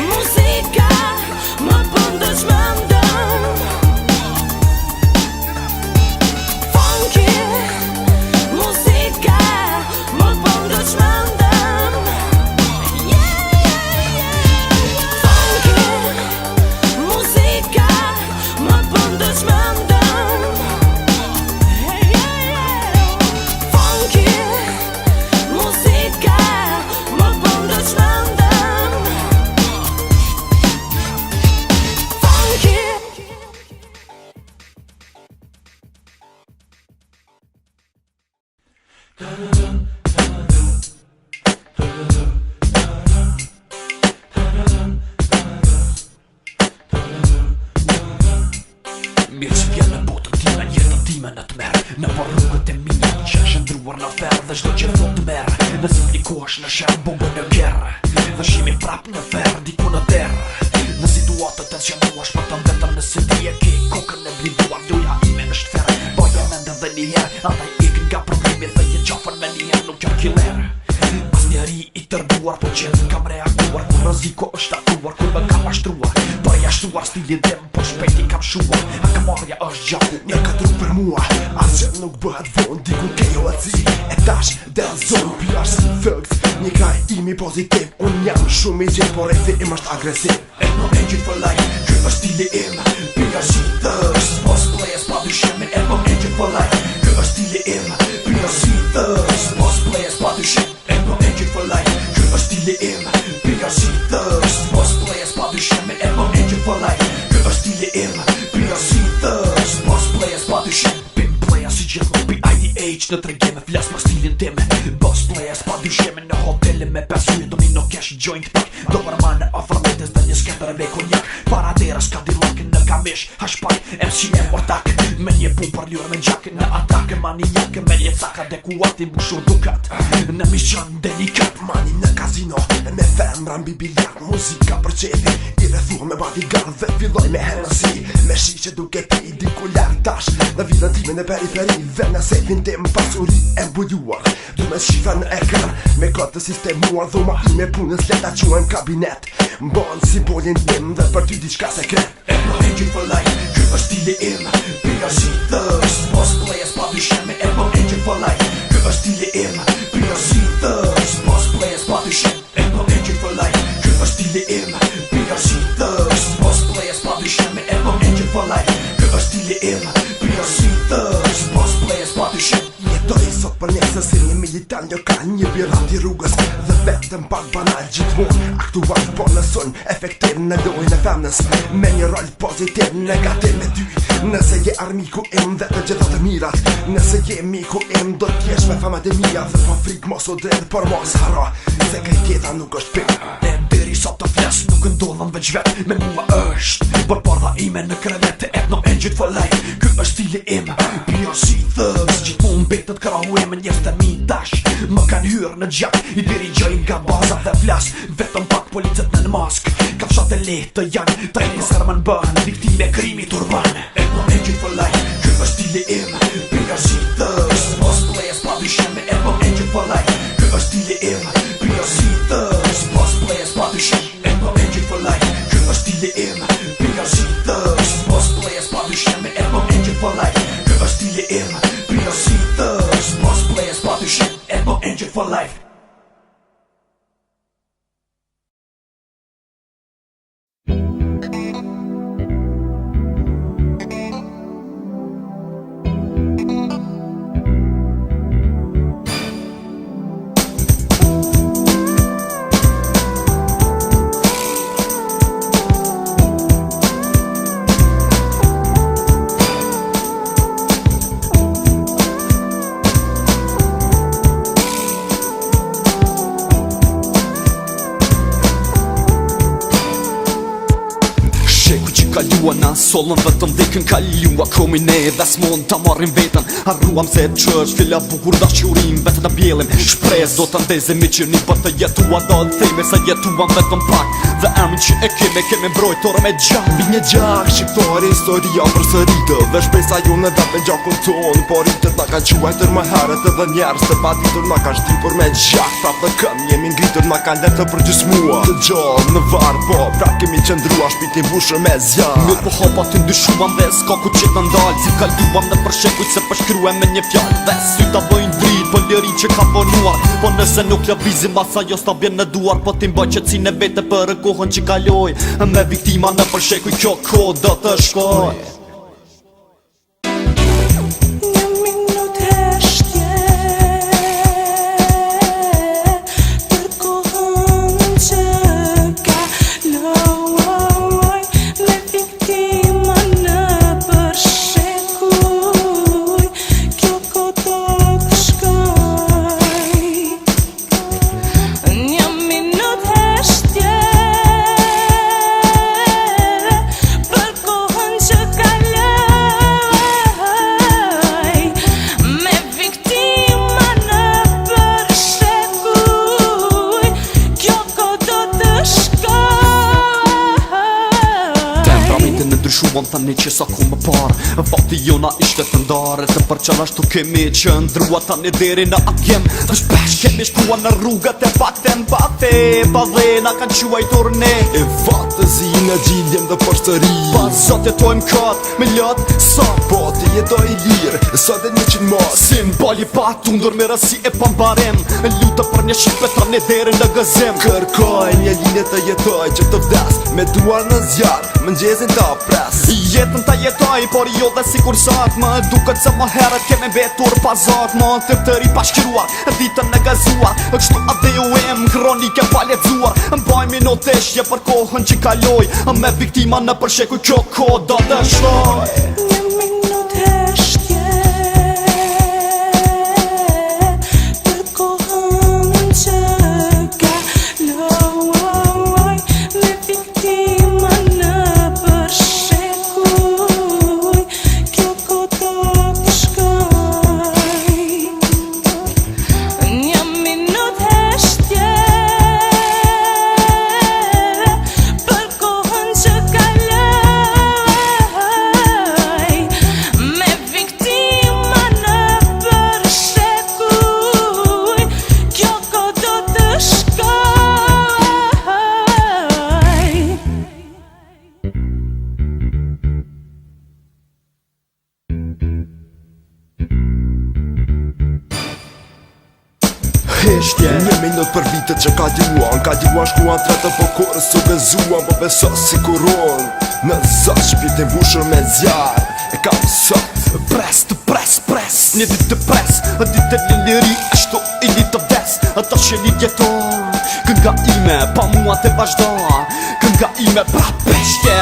muzika më bën të çmendëm Funky, muzika më bën të çmendëm Funky, muzika më bën të çmendëm Funky, muzika më bën të çmendëm Funky Mirë që vjen në botën time, jetën time në të merë Në për rrugët e mija që është ndruar në ferë Dhe shdo që thot të merë Nëse një kosh në shërë, bombë në kerë Dhe shimi prap në ferë, diku në terë Në situatët të zjenuash për të ndetër Nëse ti e ke kokën e bliduar Loja ime është ferë, boja mendë dhe njëherë Ata I ikin nga problemi dhe je qafën me njëherë Nuk janë killerë As njeri I tërduar, po qenë kam reaguar Kur rëziko është atuar, kur më kam ashtruar Për jashtuar stili dem, po shpejt I kam shuar A kamarja është gjaku, E ka tru për mua As që nuk bëhet vonë Dikun kejo e ci E tash del zonë Pjash si thëgt Një kraj imi pozitiv Unë jam shumë I gjithë Por e thi im është agresiv Ethno Engine for life, ky është stili im Pika shitës, boss players pa dyshim Ethno Engine for life, ky është stili im Pika shitës, boss players pa dyshim Ethno Engine for life, ky është stili im Pika shitës, boss players pa dyshim Ethno Engine for life, ky është stili im Pika shitës, boss players pa dyshim Pim playa si gjithë më PIDH në tregime Flas për stilin tim Boss players pa dyshim Në hotele me 5 hyje domino cash joint pack Do për manë aframites dhe një sketër me konjak Para deras ka dilakën në kamish Hashpak, MC e mortak Me një pun për lurë me gjak Në atak manijak Me një caka dekuati bushur dukat Në mision delikat Mani në kazino Me femra mbi biljard Muzika për qefi I rrethuar me bodyguard Dhe filloj me Hennessy Me shishe duke pi diku larg tash Në vidën time në periferi Dhe në sefin tim pasuri e mbulluar Du me shifa në ekran Me këtë të sistemuar Dhoma ime punës leta quen kabinet Mbon si bolin tim Dhe për ty diçka sekret Ethno Engine for life, ky është stili im Pika shitës, boss players pa dyshim Ethno Engine for life, ky është stili im Pika shitës, boss players pa dyshim Ethno Engine for life, ky është stili im Pika shitës, boss players pa dyshim Ethno Engine for life, ky është stili im Pika shitës, boss players pa dyshim Jetoj sot për nesër si një militan lokal Një pirat I rrugës dhe vetëm pak banal Gjithmonë aktual po në sulm Efektiv në lojnë e femnës Me një rol pozitiv, negativ me ty Nëse je armiku im dhe të gjitha të mirat Nëse je miku im do t'jesh me famat e mija Dhe po frik mos o drejt por mos haro Se kaj tjeta nuk është pik E deri sot të fles nuk ndodhën veç vet Me mua është për parda ime në krevet Ethno Engine for life, ky është stili im Pia shitës, gjithmonë betet krahu im Njerës të mi dash, më kanë hyrë në gjak I dirigjojnë nga baza dhe flas Vetëm pak policët në mask Kafshat e lehtë janë Të nesër më bëhen viktime krimi turban Ethno Engine for life, ky është stili im Pia shitës, boss players pa dyshim Ethno Engine for life, ky është stili im Pia shitës, boss players pa dyshim Ethno Engine for life, ky është stili im Pia shitës, boss players pa dyshim Ethno Engine for life, ky është stili im Pia shitës, boss players pa dyshim Ethno Engine for life kalua na sollën vetëm dhekën kalua komi ne dhe s'mon ta marrim vetën harruam se ç'është fila bukur dashurim vetë ta bjellim shpresë do ta ndezemi që një për të jetua do të themi se jetuam vetëm pak dhe emrin që e kemi mbrojtur me gjak Binje gjak, shqiptare historia përsëritë Dhe shpesa jone vetë me gjakun ton Por rritët na kanë quajtër më herët edhe njerës të paditur na kanë shtripur me gjak Prap në këm jemi ngritur na kanë letë të përgjysmua Të gjallë në varë po pra kemi qëndrua shpitin bushër me zjarë Mirë po hapa të ndyshuam dhe s'ka ku që të ndalë Si kaluam dhe përshekuj se përshkruem me një fjallë Dhe sy ta bëjnë drit për lirin që ka bonuar Po nëse nuk lëvizim asa jo s'ta bjen në duar Po t'im bëj qëtsin e vete për kohën që kaloj Me viktima në përshekuj kjo kohë do të shkoj Ndryshuam tani që sa ku më parë Fati jona ishte të ndarë Të përqarashtu kemi që ndrua tani deri në atjem Dhe shpesh kemi shkua në rrugët e pakten pa fe Pa dhe na kanë quajtur ne E fatëzi në gjildjem dhe përsëri Pa zot jetojmë kat me lot sot Po ti jetoj i lirë, sot e 100 mos Simboli pa tundur me rësi e pambarem Lutë për një shqipe tani deri në gëzim Kërkoj një linje të jetoj që të vdes Me duar në zjarë, mëngjezin të pres Jetën ta jetoj, por jo dhe sikur sot Më duket se më herët keme vetur pazat Më të tëri pashkruar, ditën e gazuar Kështu atë ju em, kronike pa letzuar Mbajmi në teshje për kohën që kaloj Me viktima në përshekuj kjo kohë do të shloj Heshtje Një minut për vitet që ka diluan shkuan tretë po korës su gëzuan Po beso si kuron Në zot shpitin bushur me zjarë E kam sot Pres të pres Një dit të pres Dit e liri ashtu i dit të vdes Ata që një jeton Kënga ime pa mua të vazhdo Kënga ime pra peshtje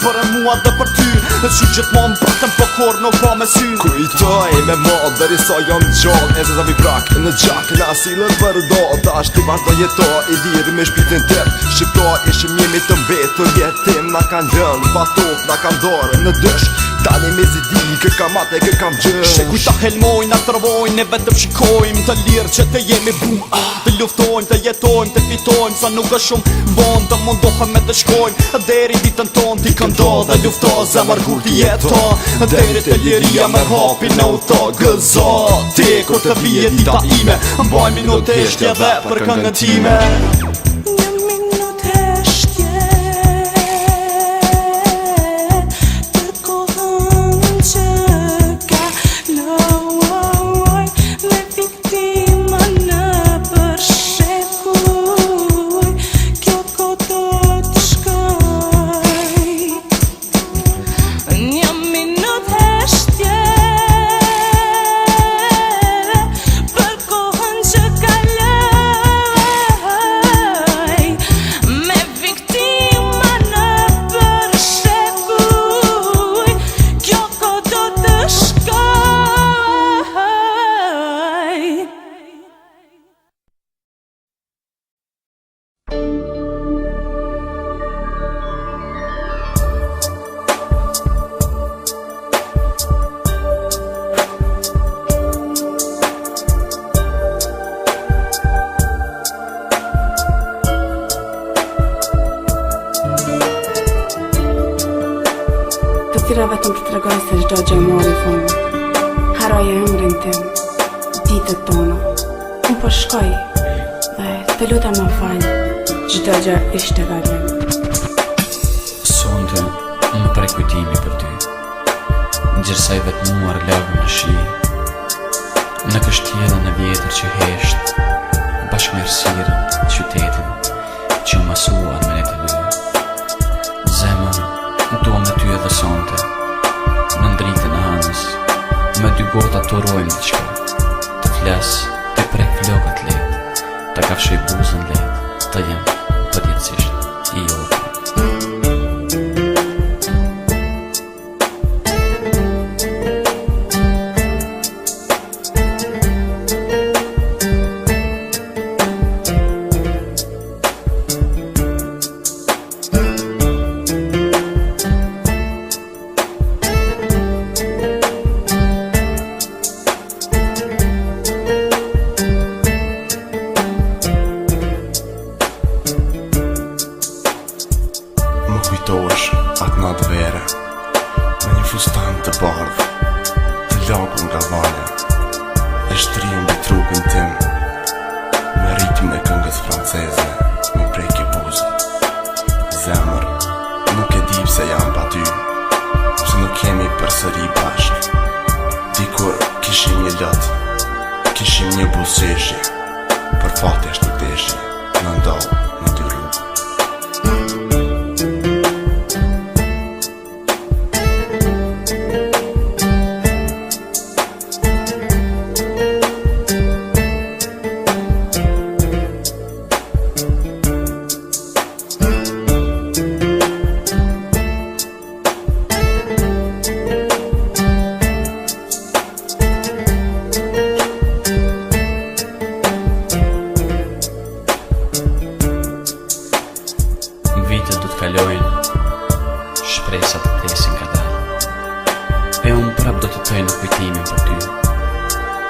Për e mua dhe për ty Që gjithmon përtëm po kur nuk pa me sy Kujtoj me mod dhe riso jom gjall E se zavi prak në gjak Në asilën për do Ta ashtu vazhdo jeto I lirë me shpitin tër Shqipto ishim jemi të mbetur Jetim na kanë gjën Batok na kanë dorë në dësh Tani me zidi kë kam atë kë kam gjësh Shekuj ta helmojnë, na tërvojnë Ne vetëm shikojmë të lirë që të jemi bum Të luftojmë, të jetojmë, të fitojmë Sa nuk është shumë vonë të mundohem me të shkojmë Deri ditën tonë ti këndo dhe lufto Zemër kur ti jeto Deri të liria me hapi në uto Gëzo ti kur të vije dita ime Mbaj minut e shtje dhe për këngën time Thira vetëm të tregoj se çdo gjë mori fund. Haroje emrin tim, ditët tona. Unë po shkoj dhe të lutem më fal, çdo gjë ishte gabim. Sonte më prek kujtimi për ty, ngjërsaj vetmuar lagë në shi, në kështjellën e vjetër që hesht, bashkë me errësirën, qytetin që u masuan me ne të dy. Zemër, dua me ty edhe sonte, në ndritën e anës, me dy gota të urojmë diçka, të flas, të prek flokët letë, të kafshoj buzën letë, të jem përjetësisht i jote. Kujtohesh atë natë vere, me një fustan të bardhë, të lagur nga valja, e shtrien mbi trupin tim, me ritmin e këngës franceze, më preki buzën. Zemër, nuk e di pse jam pa ty, pse nuk kemi përsëri bashk. Dikur kishim një lot, kishim një buzëqeshje, për fati është nuk deshi, në ndohë në dy rrugë. Vitet du t'kalojnë, shpresat të tesin ka dalë, e unë prap do të tëj në kujtimin për ty,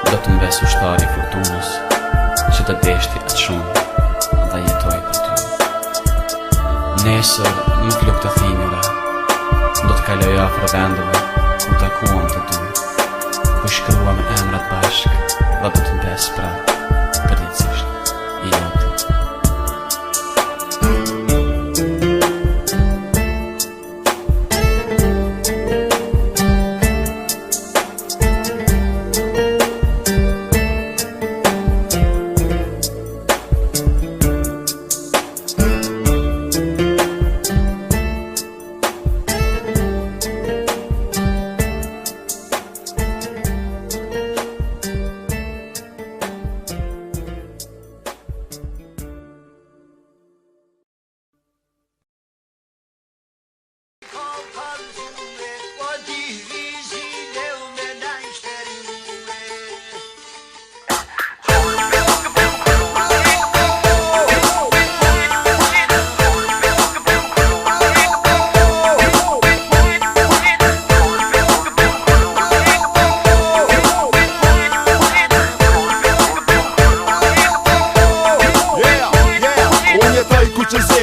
do të mbes ushtari fortunës, që të deshti atë shumë dhe jetoj për ty. Nesër më flok të thimira, do të kaloj afër vendeve ku takuam të dy, ku shkruam emrat bashk dhe do të mbes prap përjetësisht i jote.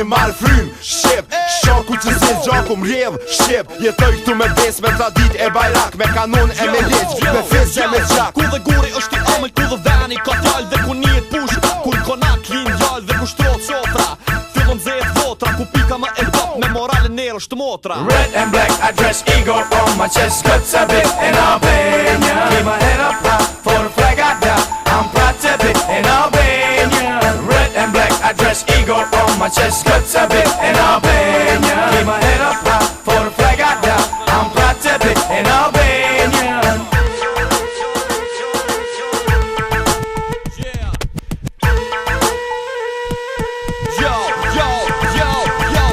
Marë frym, shqip, shaku që si gjaku m'rjedh, shqip. Jetoj këtu me bes, me tradit e bajrak, me kanon e me leq, me fes e me gjak. Ku dhe guri është i amël, ku dhe veni ka t'jall, dhe ku njet push, kur konak lin gjall, dhe ku shtrot sotra. Fillon zet votra, ku pika më e top, me moralin nero është motra. Red and black, I dress ego on my chest, guts a bit in Albania. Keep my head up high, for the flag I die, I'm proud to be in Albania. Red and black, I dress ego on my chest, guts a bit in Albania. Keep my head up high, for the flag I die, I'm proud to be in Albania.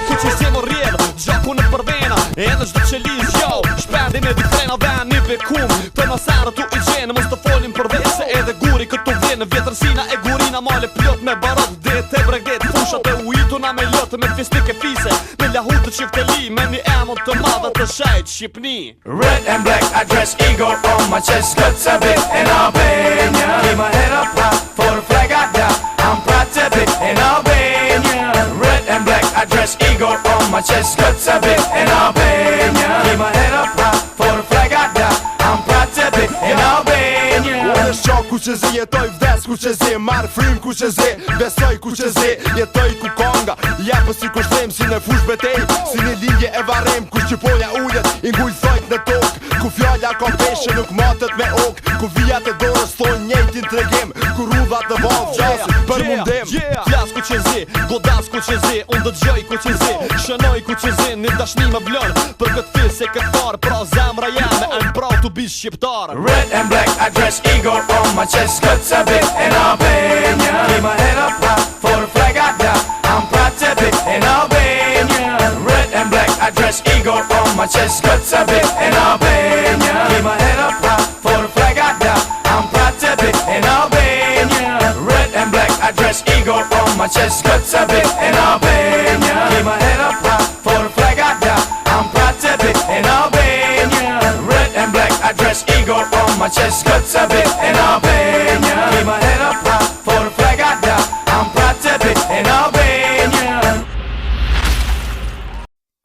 Ku që si më rjedhë, gjaku në përvena, edhe çdo që liz, shpendi me dy frena dhe një bekum. Të nësarë tu i gjenë, mos të folin për vese, edhe guri këtu vjenë, vjetërsina e gurina male plot me barat, det e bregdet, fushat e uituna me lotë, me fistik e fise, me lahut të qifteli, me një emon të madhe të shajt Shqipni. Red and black, I dress ego on my chest, guts a bit in Albania. Keep my head up high, for the flag I die, I'm proud to be in Albania. Red and black, I dress ego on my chest, guts a bit in Albania. Keep my head up high for the flag I got. I'm proud to be in Albania. Unë shok ku që zi, jetoj vdes ku që zi, marrë frim ku që zi, besoj ku që zi, jetoj ku konga, jepë si ku shtrim, si në fush betej, si një linje e varem, ku shqipoja ujet, i nguj thojt në tokë, ku fjalla ka peshe nuk matët me ok, ku vijat e dorës thonë njejtin tregim, ku rrudhat në valë gjasin për mundim. Flas ku që zi, godas ku që zi, unë dëgjoj ku që zi, shënoj ku që zi, një dashni më blon, për këtë fil se këtë farë, pra zemra jeme, I'm proud to be shqiptar. Red and black, I dress eagle on my chest, good to be in Albania. Keep my head up high for the flag I got. I'm proud to be in Albania. Red and black, I dress eagle on my chest, good to be in Albania. Keep my head up high for the flag I got. I'm proud to be in Albania. Red and black, I dress eagle on my chest, good to be in Albania. Keep my head up high for the flag I got. I'm proud to be in Albania. Red and black, I dress eagle on my chest, good to be in Albania. Keep my head up high for the flag I got. I'm proud to be in Albania.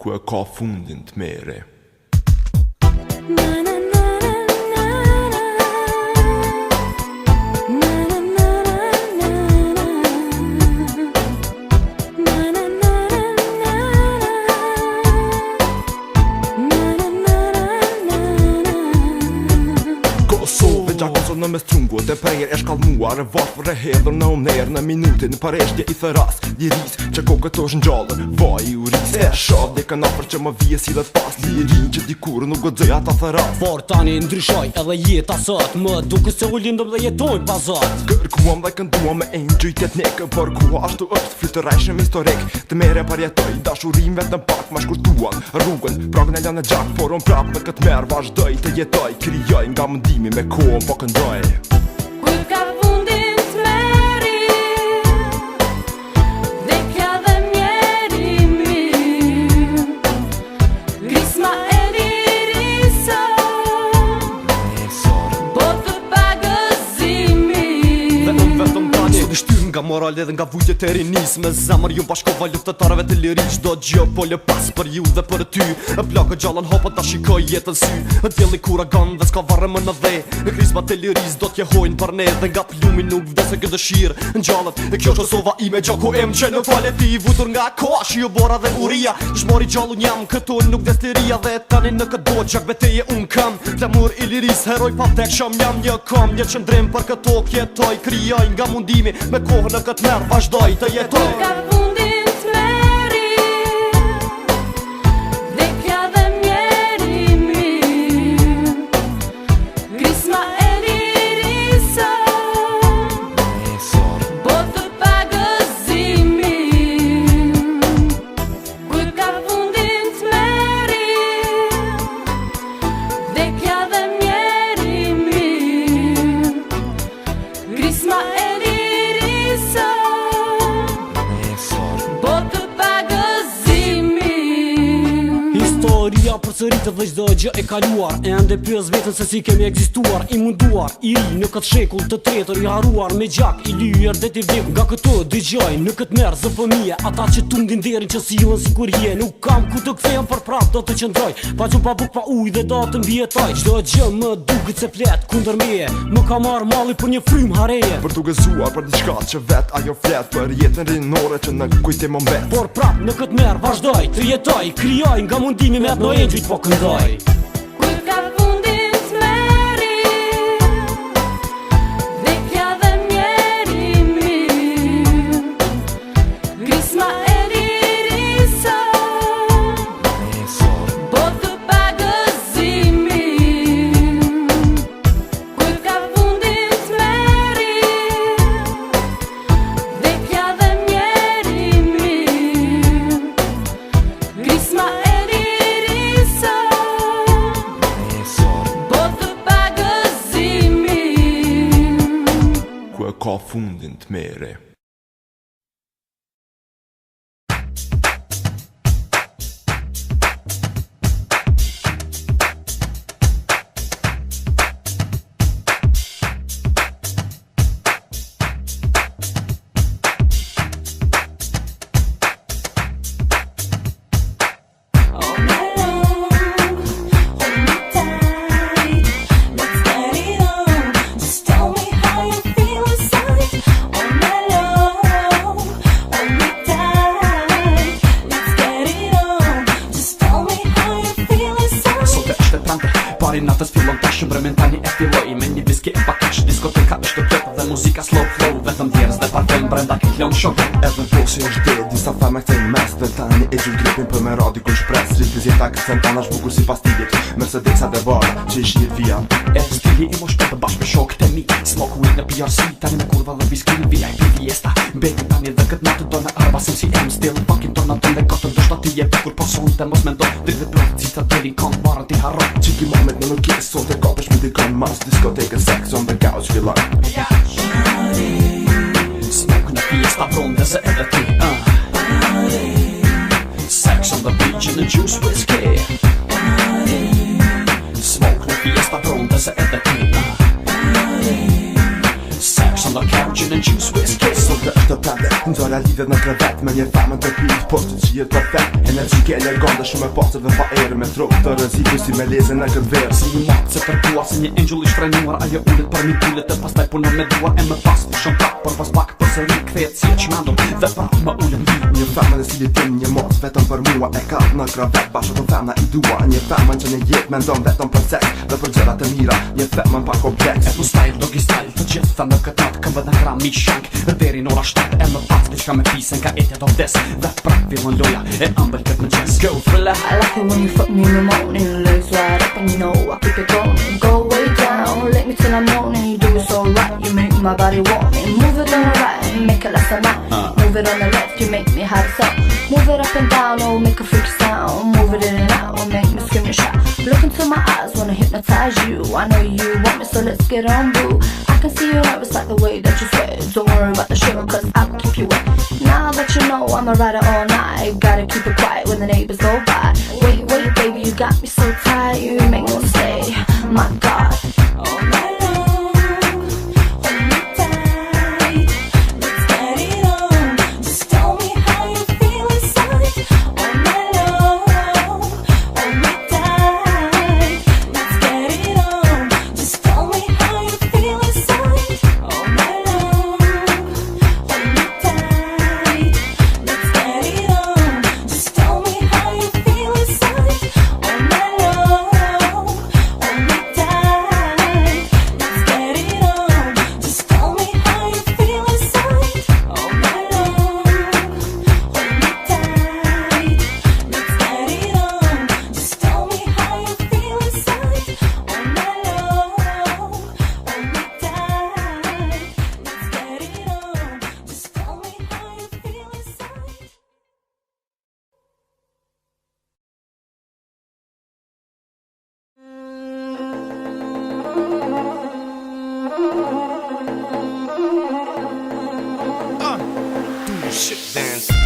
Ku e ka fundin të mere. Gjakosër në mes trungu dhe prejer e shkallmuar e vartë për e hedhër në umner në minutin për eshtje i thëras liris që kokët është në gjallër vaj i uris e shav dhe kanafër që më vije si dhe t'pas lirin që dikur nuk gëdzëja ta thëras por tani ndryshoj edhe jeta sot më duke se u lindëm dhe jetojmë pazat kërkuam dhe kënduam me engjujt etnik por ku ashtu është flytërajshëm historik të mere parjetoj dashurim vetëm pak ma shkurtuan rrugën pragën e lanë gjak por unë prap me këtë merë vazhdoj të jetoj krijoj nga mundimi me kohën po këndoj Kur ka fundin t'meri dhe kja dhe mjeri mirë Grisma e lirisa po të pagëzimi Vetëm tani sot i shtyr nga moral edhe nga vujtjet e rinis me zemër ju bashkova luftetarëve të liris çdo gjë po lë pas për ju dhe për ty e plakë gjallën hapa ta shikoj jetën sy djelli kuragan dhe s'ka varre më në dhe krismat e liris do t'jehojnë për ne dhe nga plumi nuk vdese këtë dëshirë në gjallët e kjo Kosova ime gjako em që në falet i vutur nga kosh ju bora dhe uria shmori gjallun jam këtu nuk destiria dhe tani në këtë do gjak beteje unë kam flamur i liris heroj pa tek sham jam një kam një qëndrim për këto kjetoj krijoj nga mundimi me kohën në këtë merë vazhdoj të jetoj Kur ka fundin t'meri dhe kja dhe mjeri mirë Grisma e lirisa po të pagëzimi Kur ka fundin t'meri dhe kja dhe mjeri mirë Grisma e lirisa po të pagëzimi Historia përsëritet dhe çdo gjë e kaluar ende pyes veten se si kemi ekzistuar i munduar i ri në këtë shekull të tretër i haruar me gjak i lyer dhe t'i vdekur nga këto dëgjoj në këtë merë zë fëmije ata që tundin derin që sillen sikur je nuk kam ku të kthehem për prap do të qëndroj pa gjumë pa buk pa ujë dhe do të mbijetoj çdo gjë më duket se flet kundër meje më ka marr malli për një frym hareje për t'u gëzuar për diçka që vet ajo flet për jetën rinore që në kujtim më mbet por prap në këtë merë vazhdoj të jetoj krijoj nga mundimi me në engjujt po këndoj Kur ka fundin t'meri dhe kja dhe mjeri mirë Grisma e lirisa po të pagëzimi Kur ka fundin t'meri dhe kja dhe mjeri mirë Grisma e lirisa po të pagëzimi ku e ka fundin të mere Pari natës fillon tash, mbrementani e filloj me një viski e bakash. Diskoteka është plot dhe muzika slow flow, vetëm djerës dhe parfem brenda ke klon shok. Edhe poshi është dhe disa fame këtë në mes, dhe tani e gjur gripin për me radi kun shpres. Rritës jeta kësën tana shbukur si pastilit, Mercedesa dhe bara që ish një via. E stili i mosh për bashkë me shokët e mi, smoke weed në PRC, tani me kurva dhe whisky në VIP fiesta. Beti tani dhe këtë natë do në arba sim si em still fucking tona të dhe kotën do shta ti je bukur po son të mos me ndo dritë plot cita të deri kon barën ti harro. Qiki moment në nuk jesë son të kapesh me dikon mas, diskoteke sex on the couch fillon. Smoke në fiesta pronde se edhe ti Sex on the beach and the juice whiskey. Smoke në fiesta pronde se edhe ti Sex on the couch and the juice whiskey. Sot të është të pende, nxora lidhet në krevet me një femën të pit, po të qijet perfekt. Energjike, elegante, shumë e pasër dhe fa erë me trok të rëziku si me leze në këtë verë. Si një matë se përpua, si një angel i shtrenuar, ajo ullet për një pullet e pastaj punon me duar e më pas fushon pak, por pas pak për se ri kthehet si e qmendur dhe prap më ullen vi. Një femën e stilit tim, një mos vetëm për mua e ka në krevet, bashkë të femna i dua. Një femën që në jetë me ndon vetëm për sex dhe për gjërat e mira, një femën pa kompleks. E tu style, doggy style, të gjitha në këtë natë këmbët në kram mi shank deri në ora 7 e më pas diçka me pisen ka etja do vdes dhe prap fillon loja e ëmbël këtë më qes. Go thriller. I like it when you fuck me in the morning, legs wide up and you know I keep it going. Go way down, let me till I'm moaning. You do it so right, you make my body warm. Move it on the right, make it last a night. Move it on the left, you make me hot as hell. Move it up and down, oh make a freak sound. Move it in and out, oh make me scream and shout. Look into my eyes, wanna hypnotize you. I know you want me, so let's get on, boo. I can see you nervous like the way that you sweat. Don't worry about the shiver, cause I'll keep you wet. Now that you know I'm a rider all night, gotta keep it quiet when the neighbors go by. Wait, wait, baby, you got me so tight. You make me wanna stay, my God. All night long, hold me tight. Let's get it on. Just tell me how you feel inside. All night long, hold me tight. Let's get it on. Just tell me how you feel inside. All night long, hold me tight. Let's get it on. Just tell me how you feel inside. All night long, hold me tight. Let's get it on. Just tell me how you feel inside. All night long, hold me tight. Let's get it on. Just tell me how you feel inside. All night long, hold me tight. Let's get it on. Just tell me how you feel inside. Do your shit dance. Do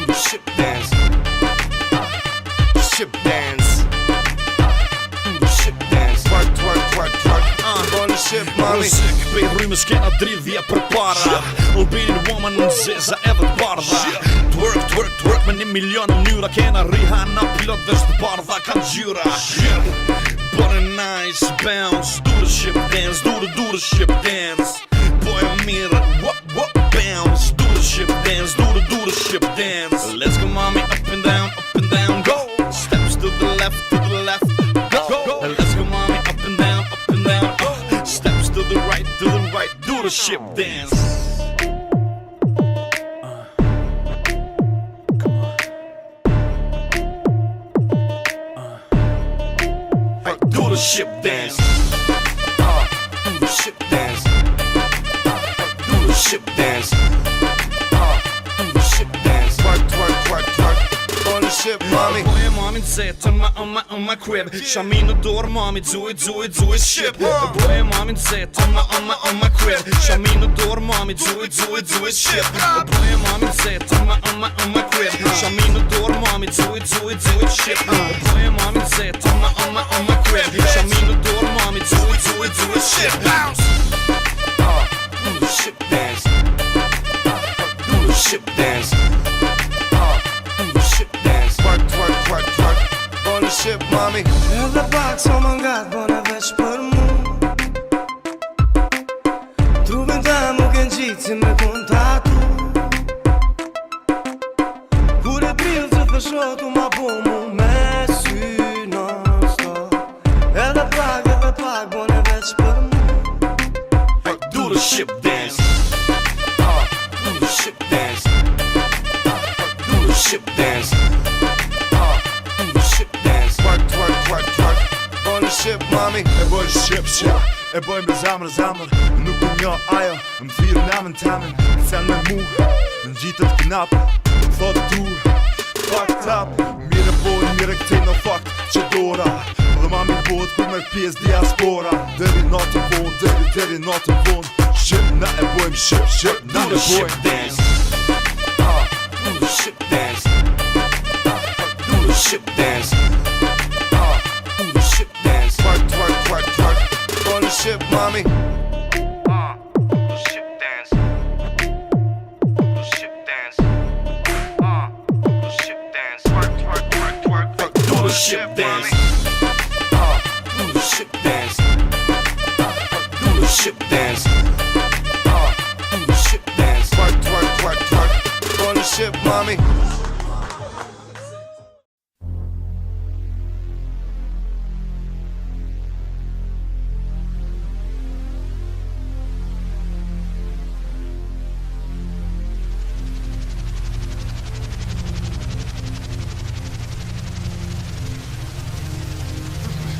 the ship dance. Ship dance. Do the ship dance. Twerk, twerk, twerk, twerk. On the ship, mommy. Pe rrymë s'kena dridhja për para Albinin woman në zeza edhe t'bardha Twerk, twerk, twerk me 1 milion mënyra Kena Rihanna, pilot dhe shtëbardha kanë gjyra But a nice bounce Do the ship dance, do the ship dance Boy e mirë, what, bounce Do the ship dance, do the ship dance Let's go mommy, up and down, go Steps to the left, go Let's go mommy, up and down, Steps to the right, do the ship dance Do the ship dance Do the ship dance. Do the ship dance. Do the ship dance. Twerk, twerk, twerk, twerk. On the ship, mommy. Po e mamin zetën on my crib Shami në dorë mami, do it ship Po e mamin zetën on my crib Shami në dorë mami, do it ship Po e mamin zetën on my crib Shami në dorë mami, do it ship Po e mamin zetën on my crib Shami në dorë mami, do it ship Do the ship dance. Do the ship dance. Do the ship dance. Twerk, twerk, twerk, twerk. On the ship, mommy. Edhe pak so më ngat, bona veç për mu veç për mu. Do the ship dance. Do the ship dance. Do the ship dance. Do the ship dance. Twerk, twerk, twerk, twerk. On the ship, mami. E boj ship, ship. E boj me zamër, zamër. Nuk u njo ajo, më thirë namën tamen. Sen me mu, në gjitët knap. Thot tu, fucked up. Mire bojnë, mire këtej në fakt që dora. Dhe mami bojt për me pjesë diaspora. Deri natë vonë, deri natë vonë. Ship, na e bojmë ship, ship, na e bojmë dance. Do the ship dance. Do the ship dance. Do the ship dance. Twerk, twerk, twerk, twerk. On the ship, mami. Do the ship dance. Do the ship dance. Do the ship dance. Twerk, twerk, twerk, twerk, twerk. Do the ship dance. Do the ship dance. Do the ship dance. Do the ship dance. Twerk, twerk, twerk, twerk. On the ship, mami.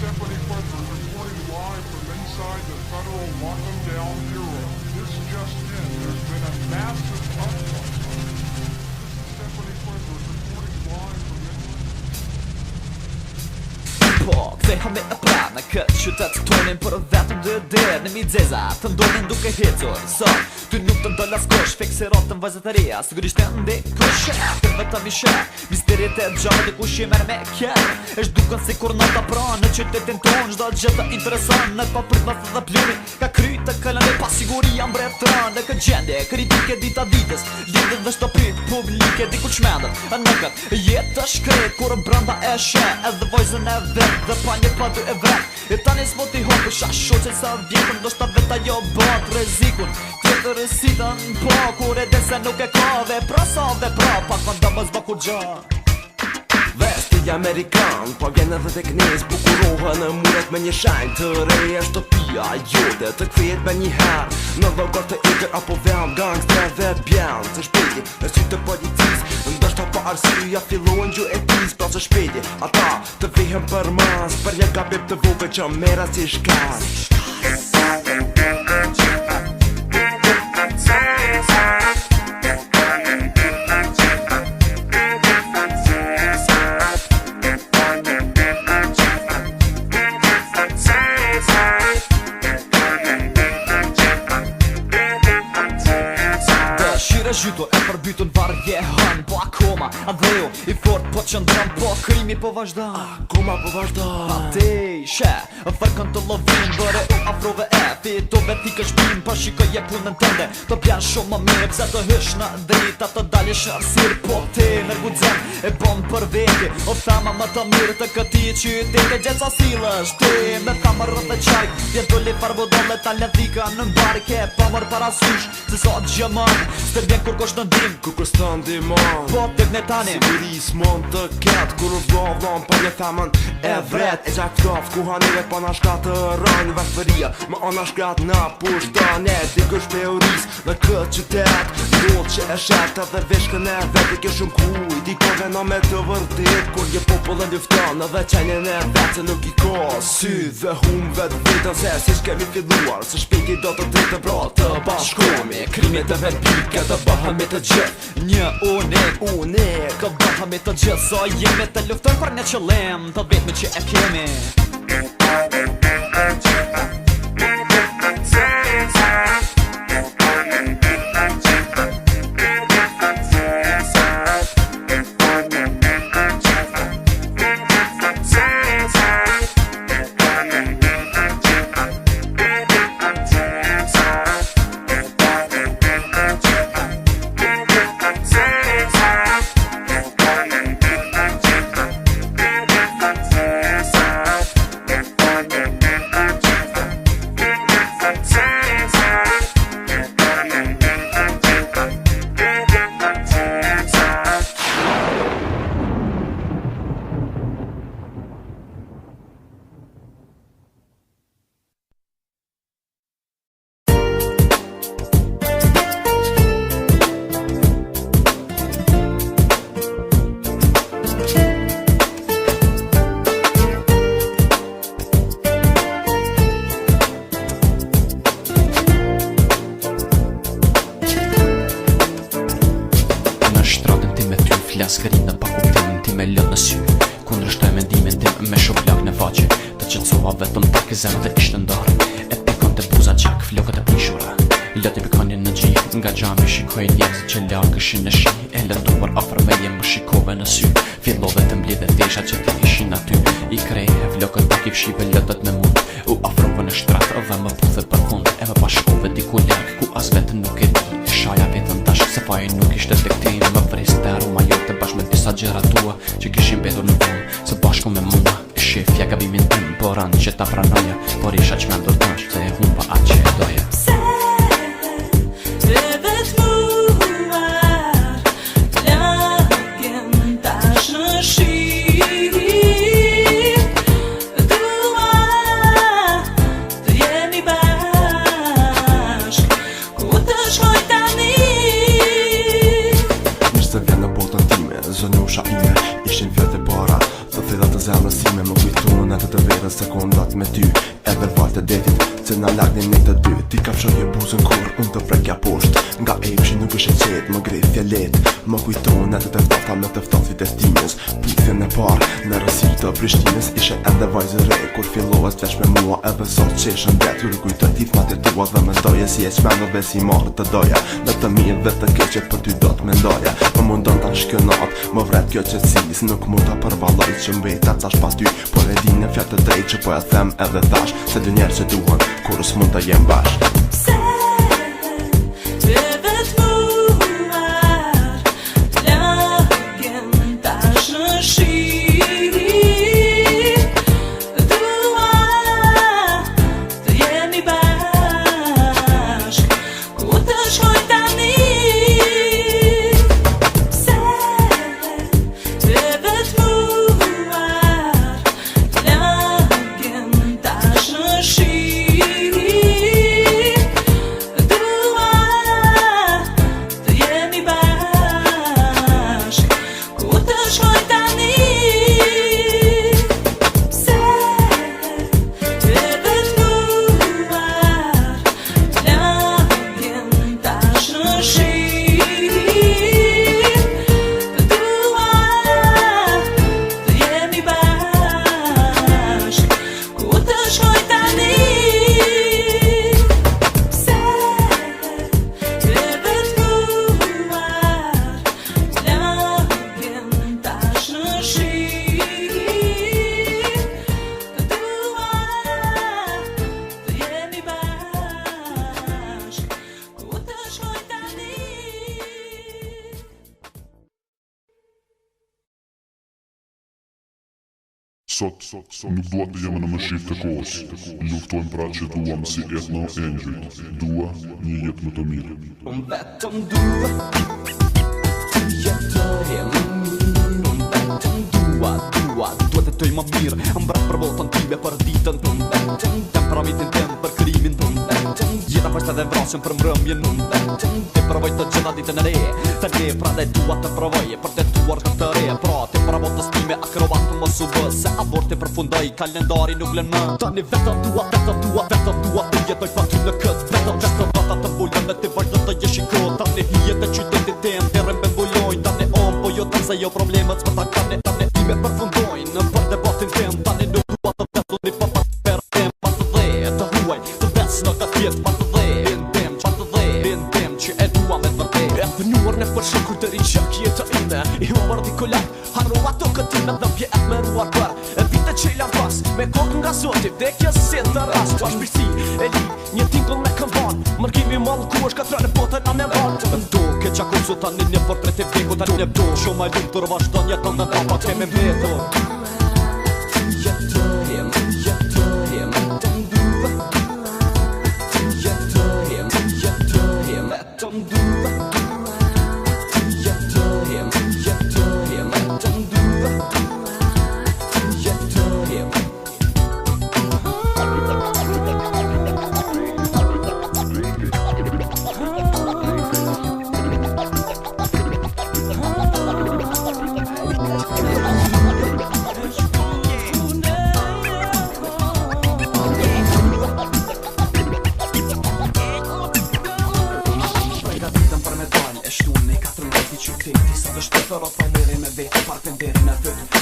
Stephanie Frederick reporting live from inside the Federal Lock 'em Down Bureau. This just in, there's been a massive upfront. This is Stephanie Frederick reporting live from Po, kthehëm e pra në këtë qytet tonin për vetëm 2 derë në Mixeza të ndonin duke hecur sot ty nuk të ndol askush fikse rotën vajzat e reja sigurisht e ndikush të vetëm i sheh misterit e gjallë dhe kush i merr me kërë është duken sikur nota pranë në qytetin ton çdo gjë të intereson në papërdas dhe plumi ka kryt të kalën e pasiguria mbretëron në këtë gjendje kritike dita ditës lidhje dhe shtëpi publike diku çmendet anëkat jetë të shkret kur brenda e sheh edhe vojzën e vet dhe pa një pa dy e vet e tani s'moti hopu shasho që sa vjetën do shta veta jo bot rezikun tjetër rësitën po kur e dese nuk e ka dhe pra sa dhe pra pa kënda mës baku gja Vesti Amerikan, po vjen edhe tek nes bukurohen në muret me një shenjë të reja shtëpia jote të kthehet me një herë në llogar të egër apo vend gangster dhe bjell të shpejti në sy të policisë ndoshta pa arsyeja fillojnë gju e tis pra së shpejti ata të vihen për mas për një gabim të vogël që merra si shkas Zhytur e përbytun varjehan po akoma Andreu i fort po qëndron po krimi po vazhdon Akoma po vazhdon Patej she fërkën të lovin bëre u afrove e fitove ti kë shpim po shikoje punën tënde të pjan shumë më mirë pse të hysh në drita të dalish arsir po ti në guxem e bon për veti o thama më të mirë të këti qytete gjeca silësh ti me thamë rrët e qajk vjen doli farbodolle ta ledhika në mbarike pa mër parasysh se sot gjëmën Së vjen kur kosh në ndim Kur kosh të ndimon Po të ne tani Siguris mund të ket Kur u vdovon për një femën e vret E gjak ftof ku hanive pa na shka të rën Vashpëria më ona shkrat në pushtane Dikush teoris në këtë qytet Dull që e shet edhe veshkën e vet I ke shumë kuj Dikove në me të vërtit Kur një popull e lyfton edhe qenjen e vet Se nuk I ka sy dhe hum vet vetën Se si shkemi filluar Se shpejti do të dritë pra të bashkomi Krimet e verbike të bëhemi të gjithë Një unik Të bëhemi të gjithë So jemi të luftoj për një qëllim Të vetëmi që e kemi zemë dhe ishte ndarë. E pikon të buza qak, flokët e pishura. Lëti pikonin në gji, nga gjami shikoj njerëzit që lagëshin në shi. E lënduar afër meje më shikove në sy. Fillove të mblidhe desha që të ishin aty. I kreje flokët pak i fshive lëtët me mund. U afrove në shtratë dhe më puthe për fund. E më bashkove diku larg ku as vetën nuk e di. Shaja vetën tash se faji nuk ishte tek tini. Më vres të aroma jote bashkë me disa gjëra tua që kishin mbetur në vonë. Së bashku me mua e shefja gabimin tim. Por anë që ta pranoja, por isha çmendur tash se e humba atë që e doja. Zonusha ime, ishin fjallë të para të thedhat të zemrës time. Më kujtonë atë të verës sekundat me ty. Edhe valë të detit, që na lagnin një të dy. Ti ka fshonje buzën kur unë të prekja poshtë. Nga epshi nuk është e qetë, më grejt fjallet. Më kujtonë atë të ftata me të ftasit e stimës. Puthjen e parë në rësi të Prishtinës. Ishe ende vajzë re, kur fillohet veç me mua. Edhe sot që ishën det, ju kujtoj tifmat e tua. Dhe mendoje si e qmenove si marrë të doja. Në të mirë dhe të keqe për ty do të mendoja. Më mundon të shkënat, më vret kjo qëtësis. Nuk mund të përvaloj që mbeta tash pas ty. Por e di në fjatë të drejt që po e them edhe tash. Se dë njerë që duhen, kur s'mund të jem bashk. Sot, nuk dua të jemi në mëshirë të kohës. Luftojmë pra që duam si Ethno Angel. Dua një jetë më të mirë. Unë vetëm dua të jetoj më mirë. Unë vetëm dua të jetoj më mirë. Mbret për botën time për ditën. Unë vetëm temperamentin tem për krimin. Unë vetëm jeta për dhe vrasjen për mbrëmjen. Unë vetëm të provoj të gjitha ditën e re. Të le pra dhe dua të provoj për të tuar këtë re. Pra të pra botës time akrobat mos u bë. Se aborti përfundoj, kalendari nuk lën më. Tani vetëm dua të jetoj pa ty në këtë. Vetëm data të mbulon me të vazhdo të jesh i kot. Tani hijet e qytetit tem të rrembe mbulojnë. Tani po jo të se jo problemet s'po ta kanë. Tani time përfundojnë për debatin tem. Tani nuk dua të vetoni pa për tem. Pa të dhe të huaj të ves në këtë jetë. Pa të dhe bindem që e dua me të vërtet. E pënuar në përshin kur të rinqak jetë ime. I huar dikolat, harru ato këtime dhe vje e meruar për. E vite që i lam pas, me kokë nga zoti, vdekja si të rast. Bashkëbirësi, e li, një tingull me këmban. Mërkimi malë ku është katrën e botën a me vanë. Ndo, ke qakusu tani një portret e vdeku tani një do. Shumë a lumë të rëvashdo një të në papa të me mbeto.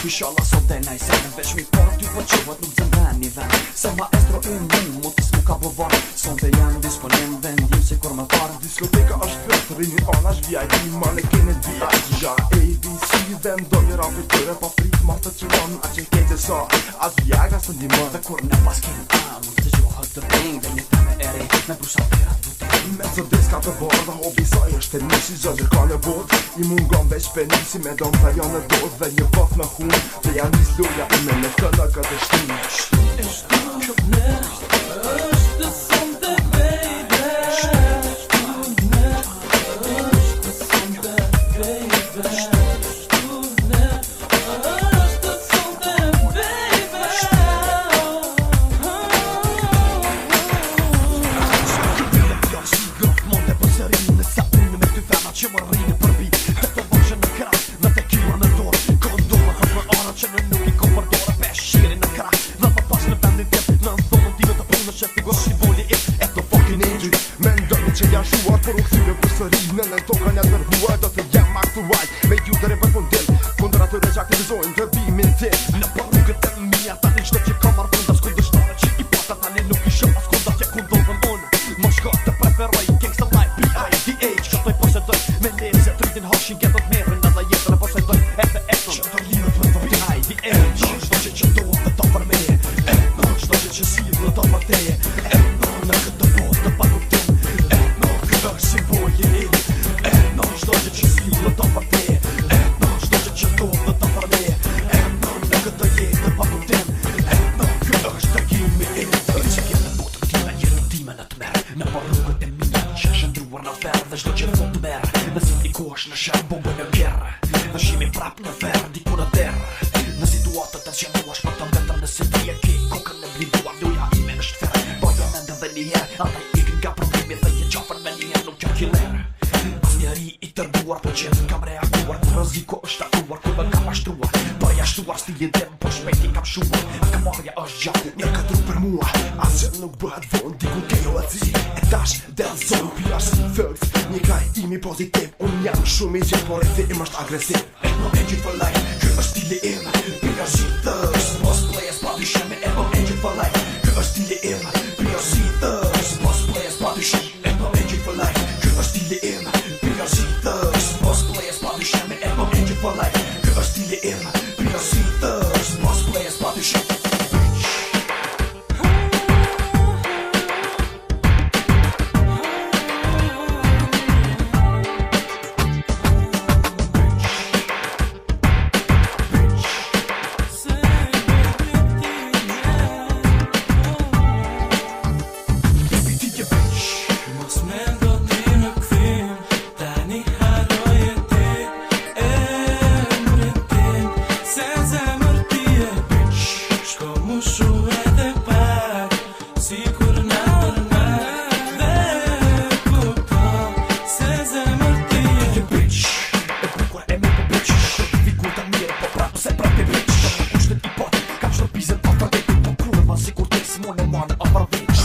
Inshallah sot dhe na i se në veç mi por ty po qohet nuk zëndan një ven. Se maestro kapi tyre pa prit ma të qëron a që kete sa as vjaga së ndimon Dhe kur në pas keni mund të gjohët të bing Dhe një teme eri me brusa pirat vute Me të diska të borë dhe hobi saj është e nisi zë ka në bot I mungon veç penisi me dom të janë në dot Dhe një bot në hun Dhe janë nis luja i me në të në këtë shtinë Që më rrinë përbi Dhe të vëshën në krak Dhe të kjua në dorë Kondora të për ara që në nuk I kom përdore Pesh shiri në krak Dhe të pas në vendin tjep Në ndonën time të punë që figurë si voli it E të fucking angel Me ndonën që janë shuar Por u këthyre për sëri Në në toka një të rhuar Do të jem aktual Me t'ju të repër fundil Kundra të req aktivizojnë të bimin til Në për rrugët e mija Tani qdo që ka marrë fundas Kundështare që I pata Tani nuk I shoh as kunda tje kundovën unë Më shka të preferoj Gangsta life B.I.D.H Këtoj posedoj Me leze Tritin hashin Gjetët merën Edhe jetër e posedoj Edhe etën Që të linët me të B.I.D.H Qdo që që dohë dhe të për me Qdo që që si dhe të për teje Në këtë botë të pakuptim Këtë është simboli Qdo që që si dhe të për teje Qdo që që dohë dhe të për me Në këtë jetë të pakuptim Këtë është të kimi Që kjetë botë këtime Njërën time në të merë Në për rrugët e mija Që shëndruar në ferë Dhe qdo që fond të merë Në si dikosh në shërë bombën në kjerë Në shimi prap në ferë Diku në terë Në situatët e qenuash Për të mbetër nëse ti e ki Kokën e bliduar Luja ime në shferë Bajo në ndë dhe njëherë Andaj ikin nga problemi Dhe je qafër me njëherë Nuk jo killerë Pas njeri I tërbuar Po qenë kam reaguar Kur rëziko është akuar Kur më kam ashtruar Për jashtuar sti jedem Po shpejti kam shuar A kamarja është gjaku Një këtru për mua As që nuk bëhet vonë Dikun kejo e ci E tash del zonë Pila shë thugs Një kaj imi pozitiv Unë jam shumë I gjithë Por e thim është agresiv Etno engine for life Kë është stili im PRC thugs Boss players pa dyshim Etno engine for life Kë është stili im PRC thugs Boss players pa dyshim Etno engine for life Kë është stili im PRC thugs Boss players pa dyshim Etno engine for life Kë është stili im PRC thugs Boss players pa dyshim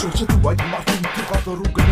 Shoqë të uaj të martin Të ka të rrugë